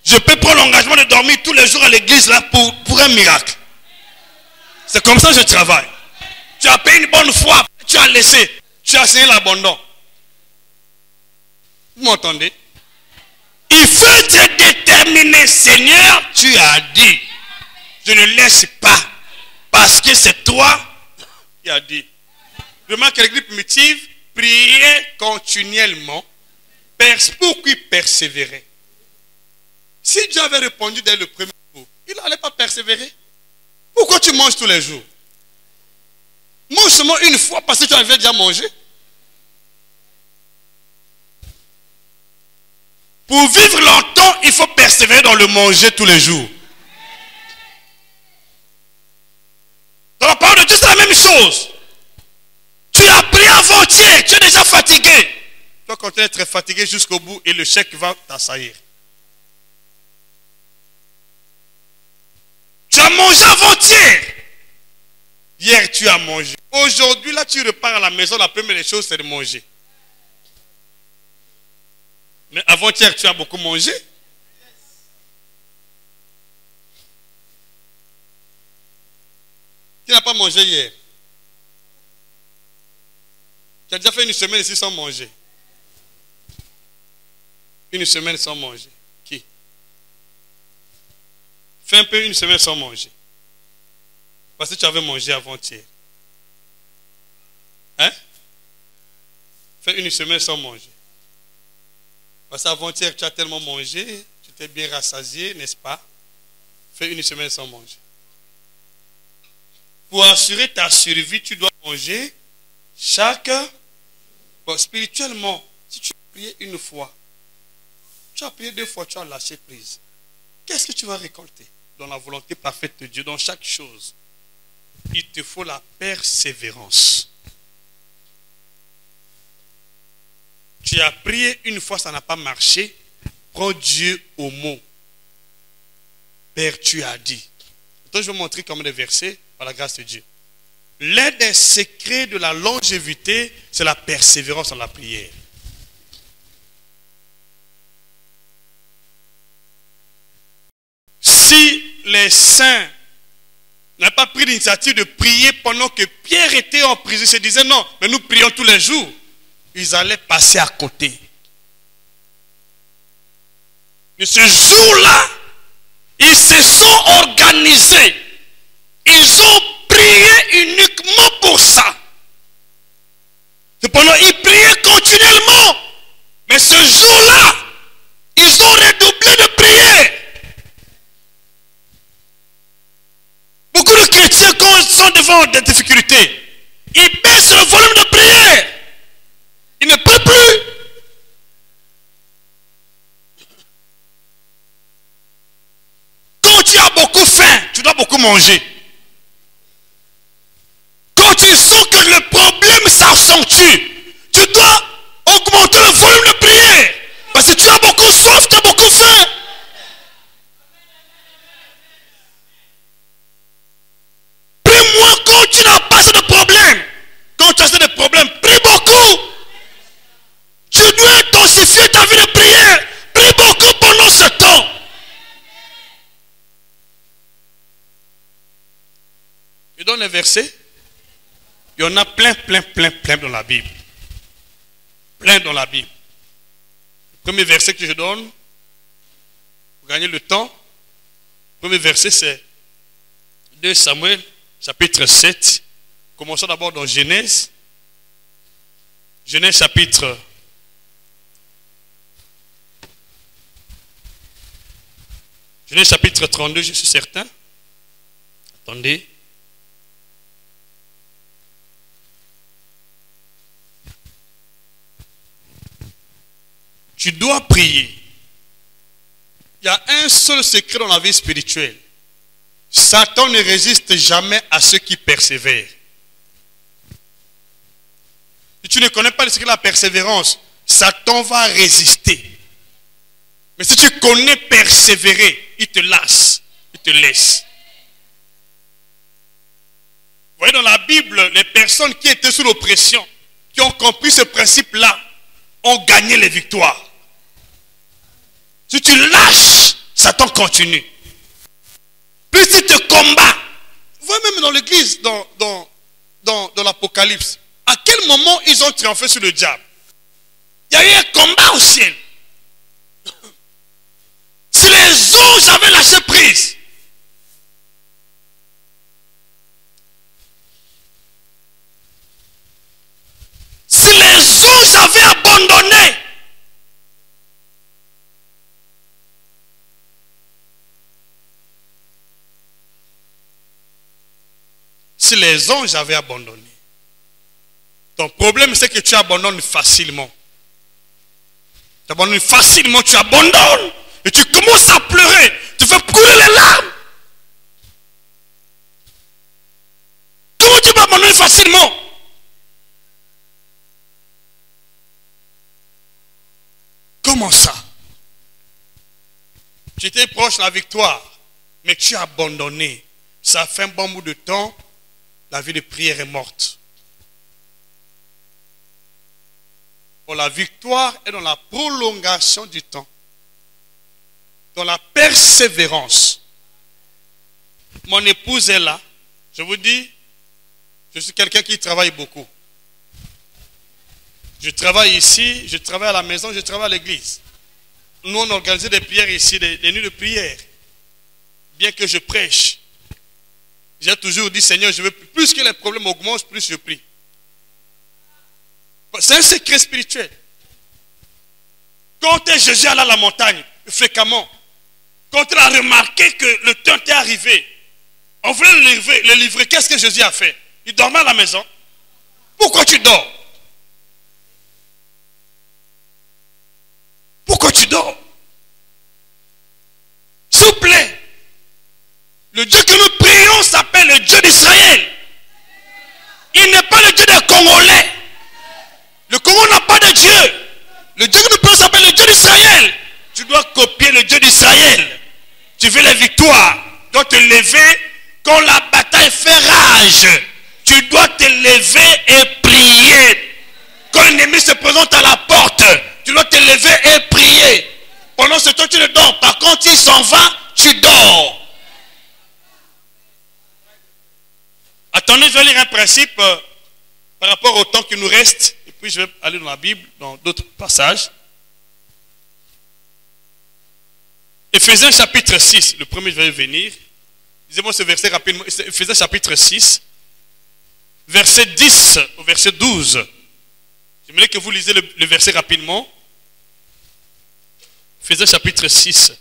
Je peux prendre l'engagement de dormir tous les jours à l'église là pour un miracle. C'est comme ça que je travaille. Tu as payé une bonne foi, tu as laissé. Tu as signé l'abandon. Vous m'entendez? Il faut être déterminé. Seigneur, tu as dit. Je ne laisse pas. Parce que c'est toi qui as dit. Remarque que l'église primitive priait continuellement pour qu'il persévérait. Si Dieu avait répondu dès le premier jour, il n'allait pas persévérer. Pourquoi tu manges tous les jours? Mange seulement une fois parce que tu avais déjà mangé. Pour vivre longtemps, il faut persévérer dans le manger tous les jours. Dans la parole de Dieu, c'est la même chose. Tu as pris avant-hier, tu es déjà fatigué. Tu vas continuer d'être fatigué jusqu'au bout et le chèque va t'assaillir. Tu as mangé avant-hier. Hier, tu as mangé. Aujourd'hui, là, tu repars à la maison, la première des choses, c'est de manger. Mais avant-hier, tu as beaucoup mangé. Tu n'as pas mangé hier. Tu as déjà fait une semaine ici sans manger. Une semaine sans manger. Qui? Fais un peu une semaine sans manger. Parce que tu avais mangé avant-hier. Hein? Fais une semaine sans manger. Parce qu'avant-hier, tu as tellement mangé, tu t'es bien rassasié, n'est-ce pas? Fais une semaine sans manger. Pour assurer ta survie, tu dois manger chaque... Bon, spirituellement, si tu as prié une fois, tu as prié 2 fois, tu as lâché prise. Qu'est-ce que tu vas récolter dans la volonté parfaite de Dieu, dans chaque chose? Il te faut la persévérance. Tu as prié une fois, ça n'a pas marché. Prends Dieu au mot. Père, tu as dit. Donc, je vais vous montrer comme des versets par la grâce de Dieu. L'un des secrets de la longévité, c'est la persévérance dans la prière. Si les saints n'avaient pas pris l'initiative de prier pendant que Pierre était en prison, ils se disaient non, mais nous prions tous les jours, ils allaient passer à côté. Mais ce jour-là, ils se sont organisés. Ils ont prié uniquement pour ça. Cependant, ils priaient continuellement. Mais ce jour-là, ils ont redoublé de prière. Beaucoup de chrétiens, quand ils sont devant des difficultés, ils baissent le volume de prière. Ils ne peuvent plus. Quand tu as beaucoup faim, tu dois beaucoup manger. Quand tu sens que le problème s'accentue, tu dois augmenter le volume de prière. Parce que tu as beaucoup soif, tu as beaucoup faim. Prie moins quand tu n'as pas assez de problèmes. Quand tu as assez de problèmes, prie beaucoup. Tu dois intensifier ta vie de prière. Prie beaucoup pendant ce temps. Je donne un verset. Il y en a plein dans la Bible. Plein dans la Bible. Le premier verset que je donne, pour gagner le temps, le premier verset c'est 2 Samuel, chapitre 7. Commençons d'abord dans Genèse. Genèse chapitre 32, je suis certain. Attendez. Tu dois prier. Il y a un seul secret dans la vie spirituelle. Satan ne résiste jamais à ceux qui persévèrent. Si tu ne connais pas le secret de la persévérance, Satan va résister. Mais si tu connais persévérer, il te lasse, il te laisse. Vous voyez dans la Bible, les personnes qui étaient sous l'oppression, qui ont compris ce principe-là, ont gagné les victoires. Si tu lâches, Satan continue. Plus il te combat. Vous voyez même dans l'église, dans l'Apocalypse, à quel moment ils ont triomphé sur le diable? Il y a eu un combat au ciel. Si les anges avaient lâché prise, si les anges avaient abandonné, si les anges avaient abandonné, ton problème c'est que tu abandonnes facilement. Tu abandonnes facilement, tu abandonnes et tu commences à pleurer, tu fais couler les larmes. Comment tu peux abandonner facilement? Comment ça? Tu étais proche de la victoire, mais tu as abandonné. Ça fait un bon bout de temps, la vie de prière est morte. Bon, la victoire est dans la prolongation du temps, dans la persévérance. Mon épouse est là. Je vous dis, je suis quelqu'un qui travaille beaucoup. Je travaille ici, je travaille à la maison, je travaille à l'église. Nous, on organise des prières ici, des nuits de prière. Bien que je prêche, j'ai toujours dit, Seigneur, je veux plus que les problèmes augmentent, plus je prie. C'est un secret spirituel. Quand Jésus allait à la montagne, fréquemment, quand il a remarqué que le temps était arrivé, On voulait le livrer. Qu'est-ce que Jésus a fait? Il dormait à la maison. Pourquoi tu dors? Pourquoi tu dors? S'il vous plaît, le Dieu que nous prions s'appelle le Dieu d'Israël. Il n'est pas le Dieu des Congolais. Le Congo n'a pas de Dieu. Le Dieu que nous prions s'appelle le Dieu d'Israël. Tu dois copier le Dieu d'Israël. Tu veux la victoire. Tu dois te lever quand la bataille fait rage. Tu dois te lever et prier. Quand l'ennemi se présente à la porte, tu dois te lever et prier. Pendant ce temps, tu ne dors pas. Quand il s'en va, tu dors. Attendez, je vais lire un principe par rapport au temps qui nous reste. Et puis je vais aller dans la Bible, dans d'autres passages. Éphésiens chapitre 6, le premier je vais venir. Lisez-moi ce verset rapidement. Éphésiens chapitre 6, verset 10 au verset 12. J'aimerais que vous lisez le verset rapidement. Éphésiens chapitre 6.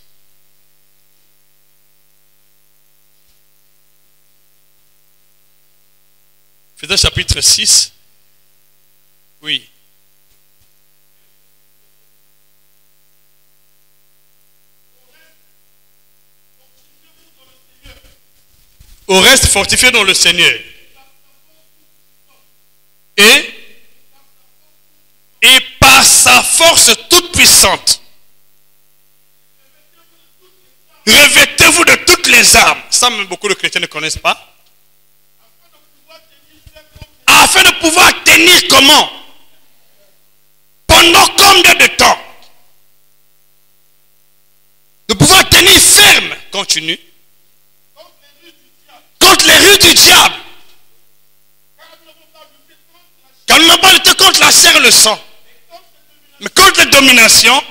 Éphésiens chapitre 6. Oui. Au reste, fortifié dans le Seigneur. Et par sa force toute puissante, revêtez-vous de toutes les armes. Ça, même beaucoup de chrétiens ne connaissent pas. Afin de pouvoir tenir comment? Pendant combien de temps? De pouvoir tenir ferme. Continue. Contre les rues du diable. Car nous n'avons pas lutté contre la chair et le sang, mais contre les dominations,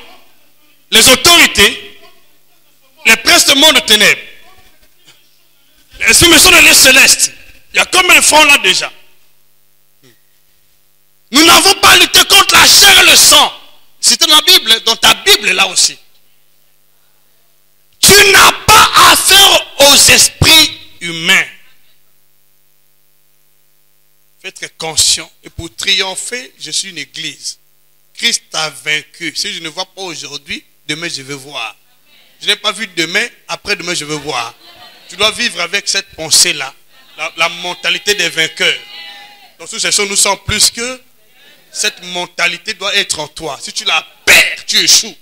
les autorités, les princes du monde de ténèbres, les soumissions de l'île céleste. Il y a combien de fois là déjà? Nous n'avons pas lutté contre la chair et le sang. C'est dans la Bible, dans ta Bible là aussi. Tu n'as pas affaire aux esprits humains. Il faut être conscient. Et pour triompher, je suis une église. Christ a vaincu. Si je ne vois pas aujourd'hui, demain je vais voir. Je n'ai pas vu demain, après-demain je vais voir. Tu dois vivre avec cette pensée-là. La mentalité des vainqueurs. Dans ce sens, nous sommes plus que. Cette mentalité doit être en toi. Si tu la perds, tu échoues.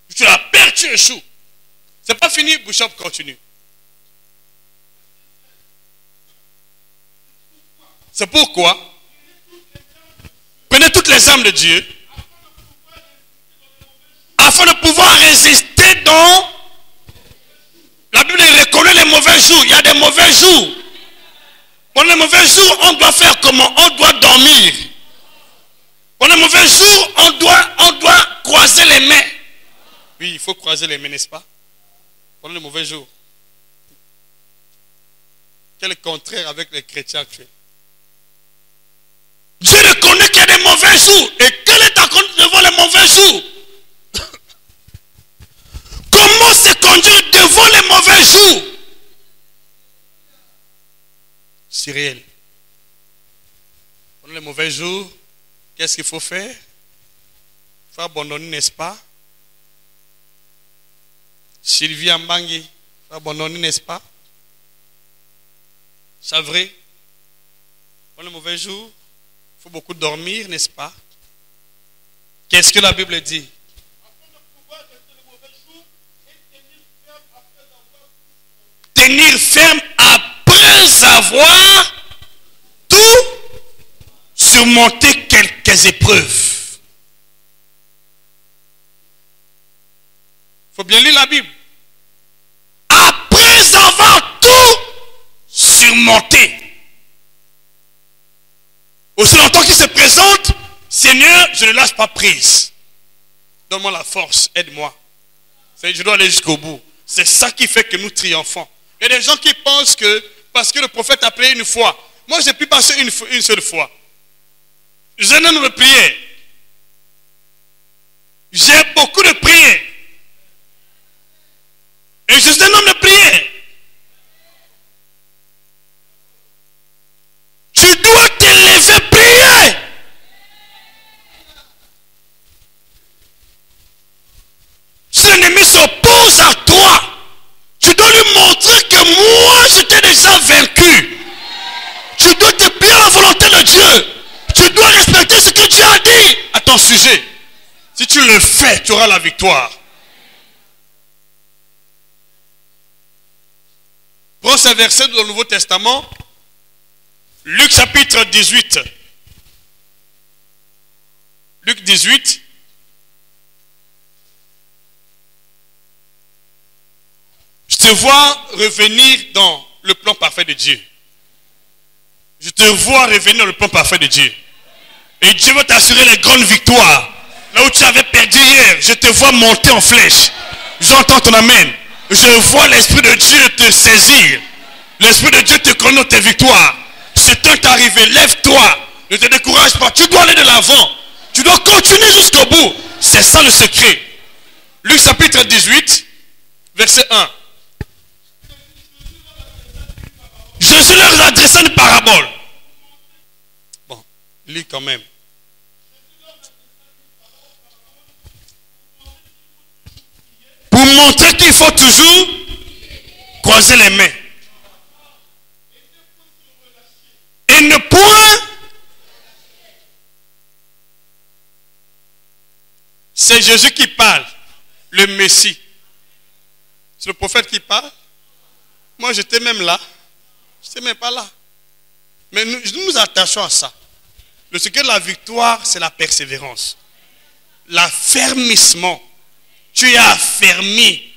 Si tu la perds, tu échoues. C'est pas fini, Bishop continue. C'est pourquoi prenez toutes les armes de Dieu afin de pouvoir résister dans. La Bible reconnaît les mauvais jours. Il y a des mauvais jours. Pendant les mauvais jours, on doit faire comment? On doit dormir. Pendant les mauvais jours, on doit croiser les mains. Oui, il faut croiser les mains, n'est-ce pas? Pendant les mauvais jours. Quel contraire avec les chrétiens actuels. Dieu reconnaît qu'il y a des mauvais jours. Et quelle est ta conduite devant les mauvais jours? Comment se conduire devant les mauvais jours? C'est réel. Pendant les mauvais jours, qu'est-ce qu'il faut faire? Il faut abandonner, n'est-ce pas? Sylvie Ambangui, il faut abandonner, n'est-ce pas? C'est vrai. Pendant les mauvais jours, il faut beaucoup dormir, n'est-ce pas? Qu'est-ce que la Bible dit? Tenir ferme après avoir tout surmonté quelques épreuves. Il faut bien lire la Bible. Après avoir tout surmonté. Aussi longtemps qu'il se présente, Seigneur, je ne lâche pas prise. Donne-moi la force, aide-moi. Je dois aller jusqu'au bout. C'est ça qui fait que nous triomphons. Il y a des gens qui pensent que parce que le prophète a prié une fois, moi j'ai pu passer une seule fois. J'ai un nombre de prières. J'ai beaucoup de prières. Et je suis un homme ton sujet. Si tu le fais, tu auras la victoire. Prends ce verset dans le Nouveau Testament. Luc chapitre 18. Luc 18. Je te vois revenir dans le plan parfait de Dieu. Je te vois revenir dans le plan parfait de Dieu. Et Dieu va t'assurer les grandes victoires. Là où tu avais perdu hier, je te vois monter en flèche. J'entends ton amen. Je vois l'Esprit de Dieu te saisir. L'Esprit de Dieu te connaît tes victoires. C'est temps d'arriver. Lève-toi. Ne te décourage pas. Tu dois aller de l'avant. Tu dois continuer jusqu'au bout. C'est ça le secret. Luc chapitre 18, verset 1. Jésus leur adressa une parabole. Bon, lis quand même. Pour montrer qu'il faut toujours croiser les mains. Et ne point. C'est Jésus qui parle. Le Messie. C'est le prophète qui parle. Moi j'étais même là. Je n'étais même pas là. Mais nous nous attachons à ça. Le secret de la victoire, c'est la persévérance. L'affermissement. Tu es affermi.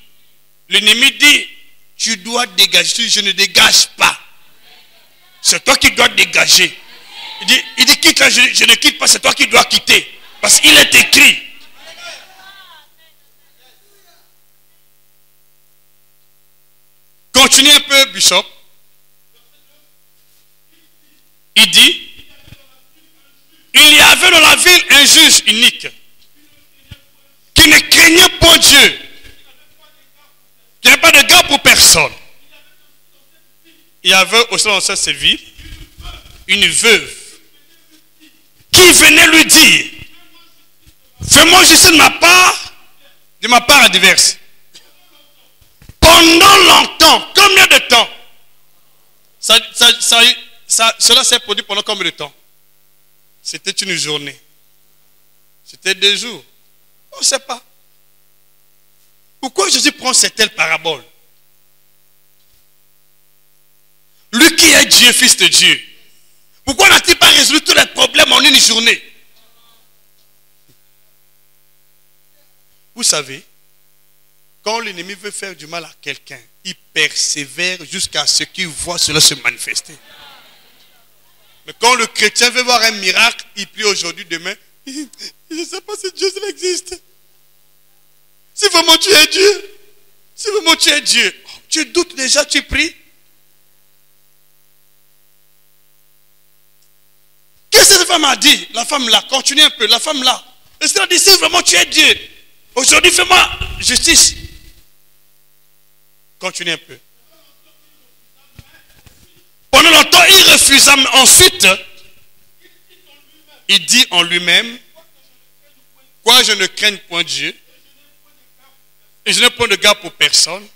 L'ennemi dit, tu dois dégager. Tu dis, je ne dégage pas. C'est toi qui dois dégager. Il dit quitte là, je ne quitte pas, c'est toi qui dois quitter. Parce qu'il est écrit. Continue un peu, Bishop. Il dit, il y avait dans la ville un juge unique qui ne craignait pas Dieu, qui n'avait pas de garde pour personne. Il y avait aussi dans cette ville une veuve qui venait lui dire, fais-moi justice de ma part adverse. Pendant longtemps, combien de temps? Cela s'est produit pendant combien de temps? C'était une journée. C'était 2 jours. On ne sait pas. Pourquoi Jésus prend cette telle parabole? Lui qui est Dieu, fils de Dieu. Pourquoi n'a-t-il pas résolu tous les problèmes en une journée? Vous savez, quand l'ennemi veut faire du mal à quelqu'un, il persévère jusqu'à ce qu'il voit cela se manifester. Mais quand le chrétien veut voir un miracle, il prie aujourd'hui, demain. Je ne sais pas si Dieu existe. Si vraiment tu es Dieu, si vraiment tu es Dieu, tu doutes déjà, tu pries. Qu'est-ce que cette femme a dit? La femme là, continue un peu, la femme là. Est-ce qu'elle a dit, si vraiment tu es Dieu, aujourd'hui fais-moi justice. Continue un peu. Pendant longtemps, il refusa, mais ensuite, il dit en lui-même, quoi, je ne craigne point Dieu, et je ne prends de garde pour personne.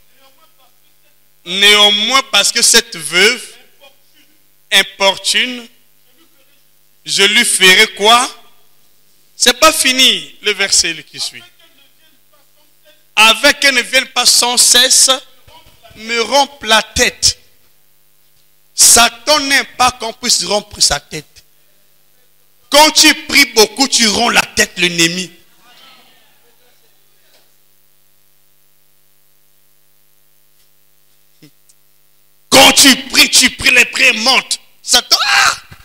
Néanmoins, parce que cette veuve importune, je lui ferai quoi? C'est pas fini le verset qui suit. Avec qu'elle ne vienne pas sans cesse me rompre la tête. Satan n'aime pas qu'on puisse rompre sa tête. Quand tu pries beaucoup, tu romps la tête de l'ennemi. Quand tu pries, les prières montent. Satan,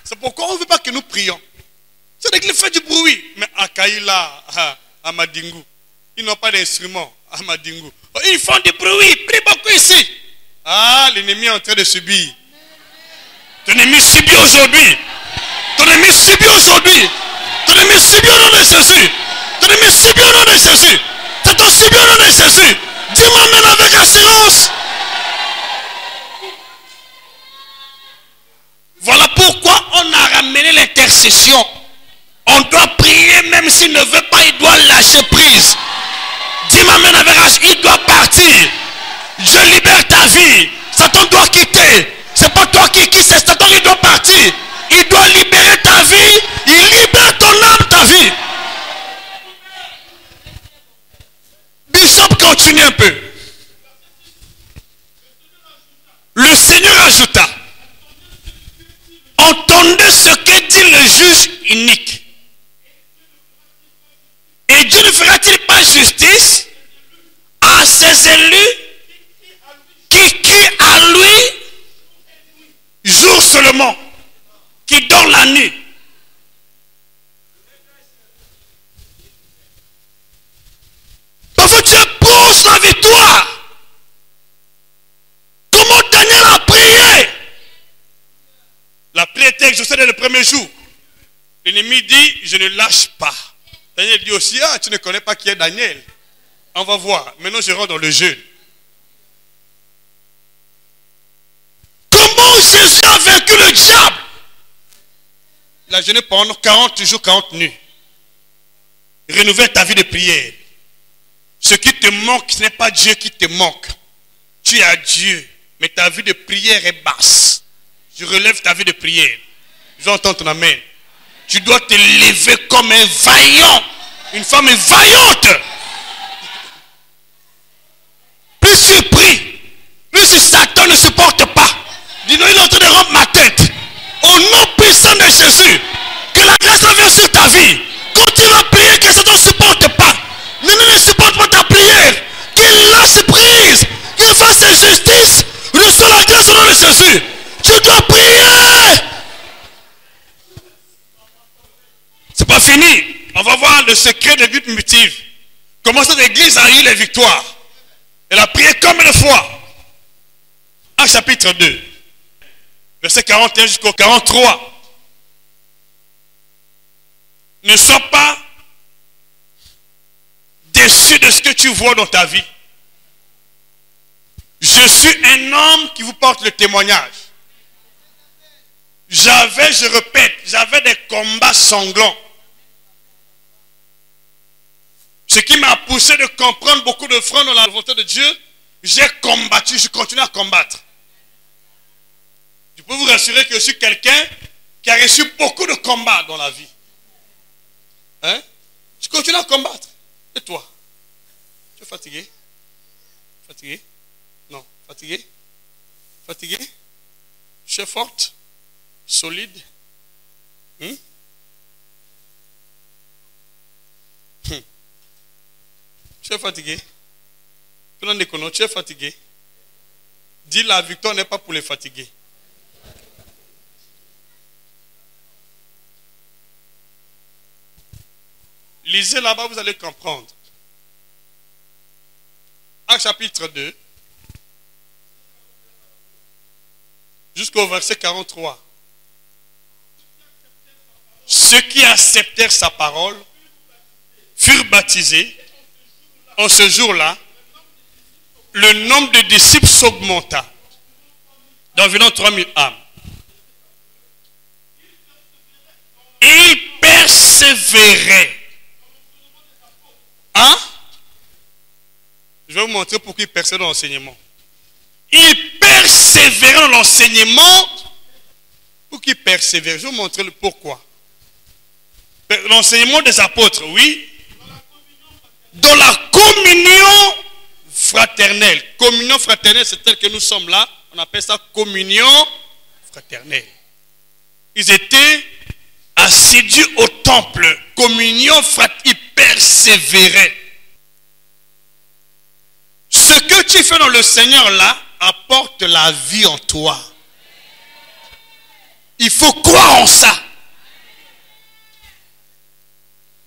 c'est pourquoi on ne veut pas que nous prions. C'est qu'il fait du bruit. Mais à Kaïla, à Madingu, ils n'ont pas d'instrument à Madingu. Ils font du bruit, ils prient beaucoup ici. L'ennemi est en train de subir. Ton ennemi subit aujourd'hui. Ton ennemi subit aujourd'hui. Ton ennemi subit au nom de Jésus. Ton ennemi subit au nom de Jésus. Satan subit au nom de Jésus. Dis-moi maintenant avec assurance. Voilà pourquoi on a ramené l'intercession. On doit prier même s'il ne veut pas, il doit lâcher prise. Dis-moi maintenant avec assurance, il doit partir. Dieu libère ta vie. Satan doit quitter. C'est pas toi qui quitte, c'est Satan qui doit partir. Il doit libérer ta vie. Il libère ton âme, ta vie. juge unique. Et Dieu ne fera-t-il pas justice à ses élus qui crient à lui jour seulement, qui dort la nuit? Parfois Dieu pousse la victoire. Comment Daniel a prié? La prière était exaucée dès le premier jour. L'ennemi dit, je ne lâche pas. Daniel dit aussi, ah, tu ne connais pas qui est Daniel. On va voir. Maintenant, je rentre dans le jeûne. Comment Jésus a vaincu le diable? Il a jeûné pendant 40 jours, 40 nuits. Renouvelle ta vie de prière. Ce qui te manque, ce n'est pas Dieu qui te manque. Tu as Dieu, mais ta vie de prière est basse. Je relève ta vie de prière. Je veux entendre ton amen. Tu dois te lever comme un vaillant, une femme vaillante. Plus tu pries, plus Satan ne supporte pas. Dis non, il est en train de rompre ma tête. Au nom puissant de Jésus, que la grâce revienne sur ta vie. Quand tu vas prier, que Satan ne supporte pas. Ne supporte pas ta prière. Qu'il lâche prise. Qu'il fasse justice. Reçois la grâce au nom de Jésus. Tu dois prier. C'est pas fini. On va voir le secret de l'église primitive. Comment cette église a eu les victoires. Elle a prié combien de fois? En chapitre 2. Verset 41 jusqu'au 43. Ne sois pas déçu de ce que tu vois dans ta vie. Je suis un homme qui vous porte le témoignage. Je répète, j'avais des combats sanglants. Ce qui m'a poussé de comprendre beaucoup de fronts dans la volonté de Dieu, j'ai combattu, je continue à combattre. Je peux vous rassurer que je suis quelqu'un qui a reçu beaucoup de combats dans la vie. Hein? Je continue à combattre. Et toi? Tu es fatigué? Fatigué? Non. Fatigué? Fatigué? Tu es forte? Solide? Tu es fatigué? Tu es fatigué? Dis, la victoire n'est pas pour les fatigués. Lisez là-bas, vous allez comprendre. Actes chapitre 2, jusqu'au verset 43. Ceux qui acceptèrent sa parole furent baptisés. En ce jour-là, le nombre de disciples s'augmenta d'environ 3000 âmes. Ils persévéraient. Hein? Je vais vous montrer pourquoi ils persévéraient dans l'enseignement. Ils persévéraient dans l'enseignement. Pour qu'ils persévèrent. Je vais vous montrer le pourquoi. L'enseignement des apôtres, oui. Dans la communion fraternelle. Communion fraternelle, c'est tel que nous sommes là. On appelle ça communion fraternelle. Ils étaient assidus au temple. Communion fraternelle. Ils persévéraient. Ce que tu fais dans le Seigneur là apporte la vie en toi. Il faut croire en ça.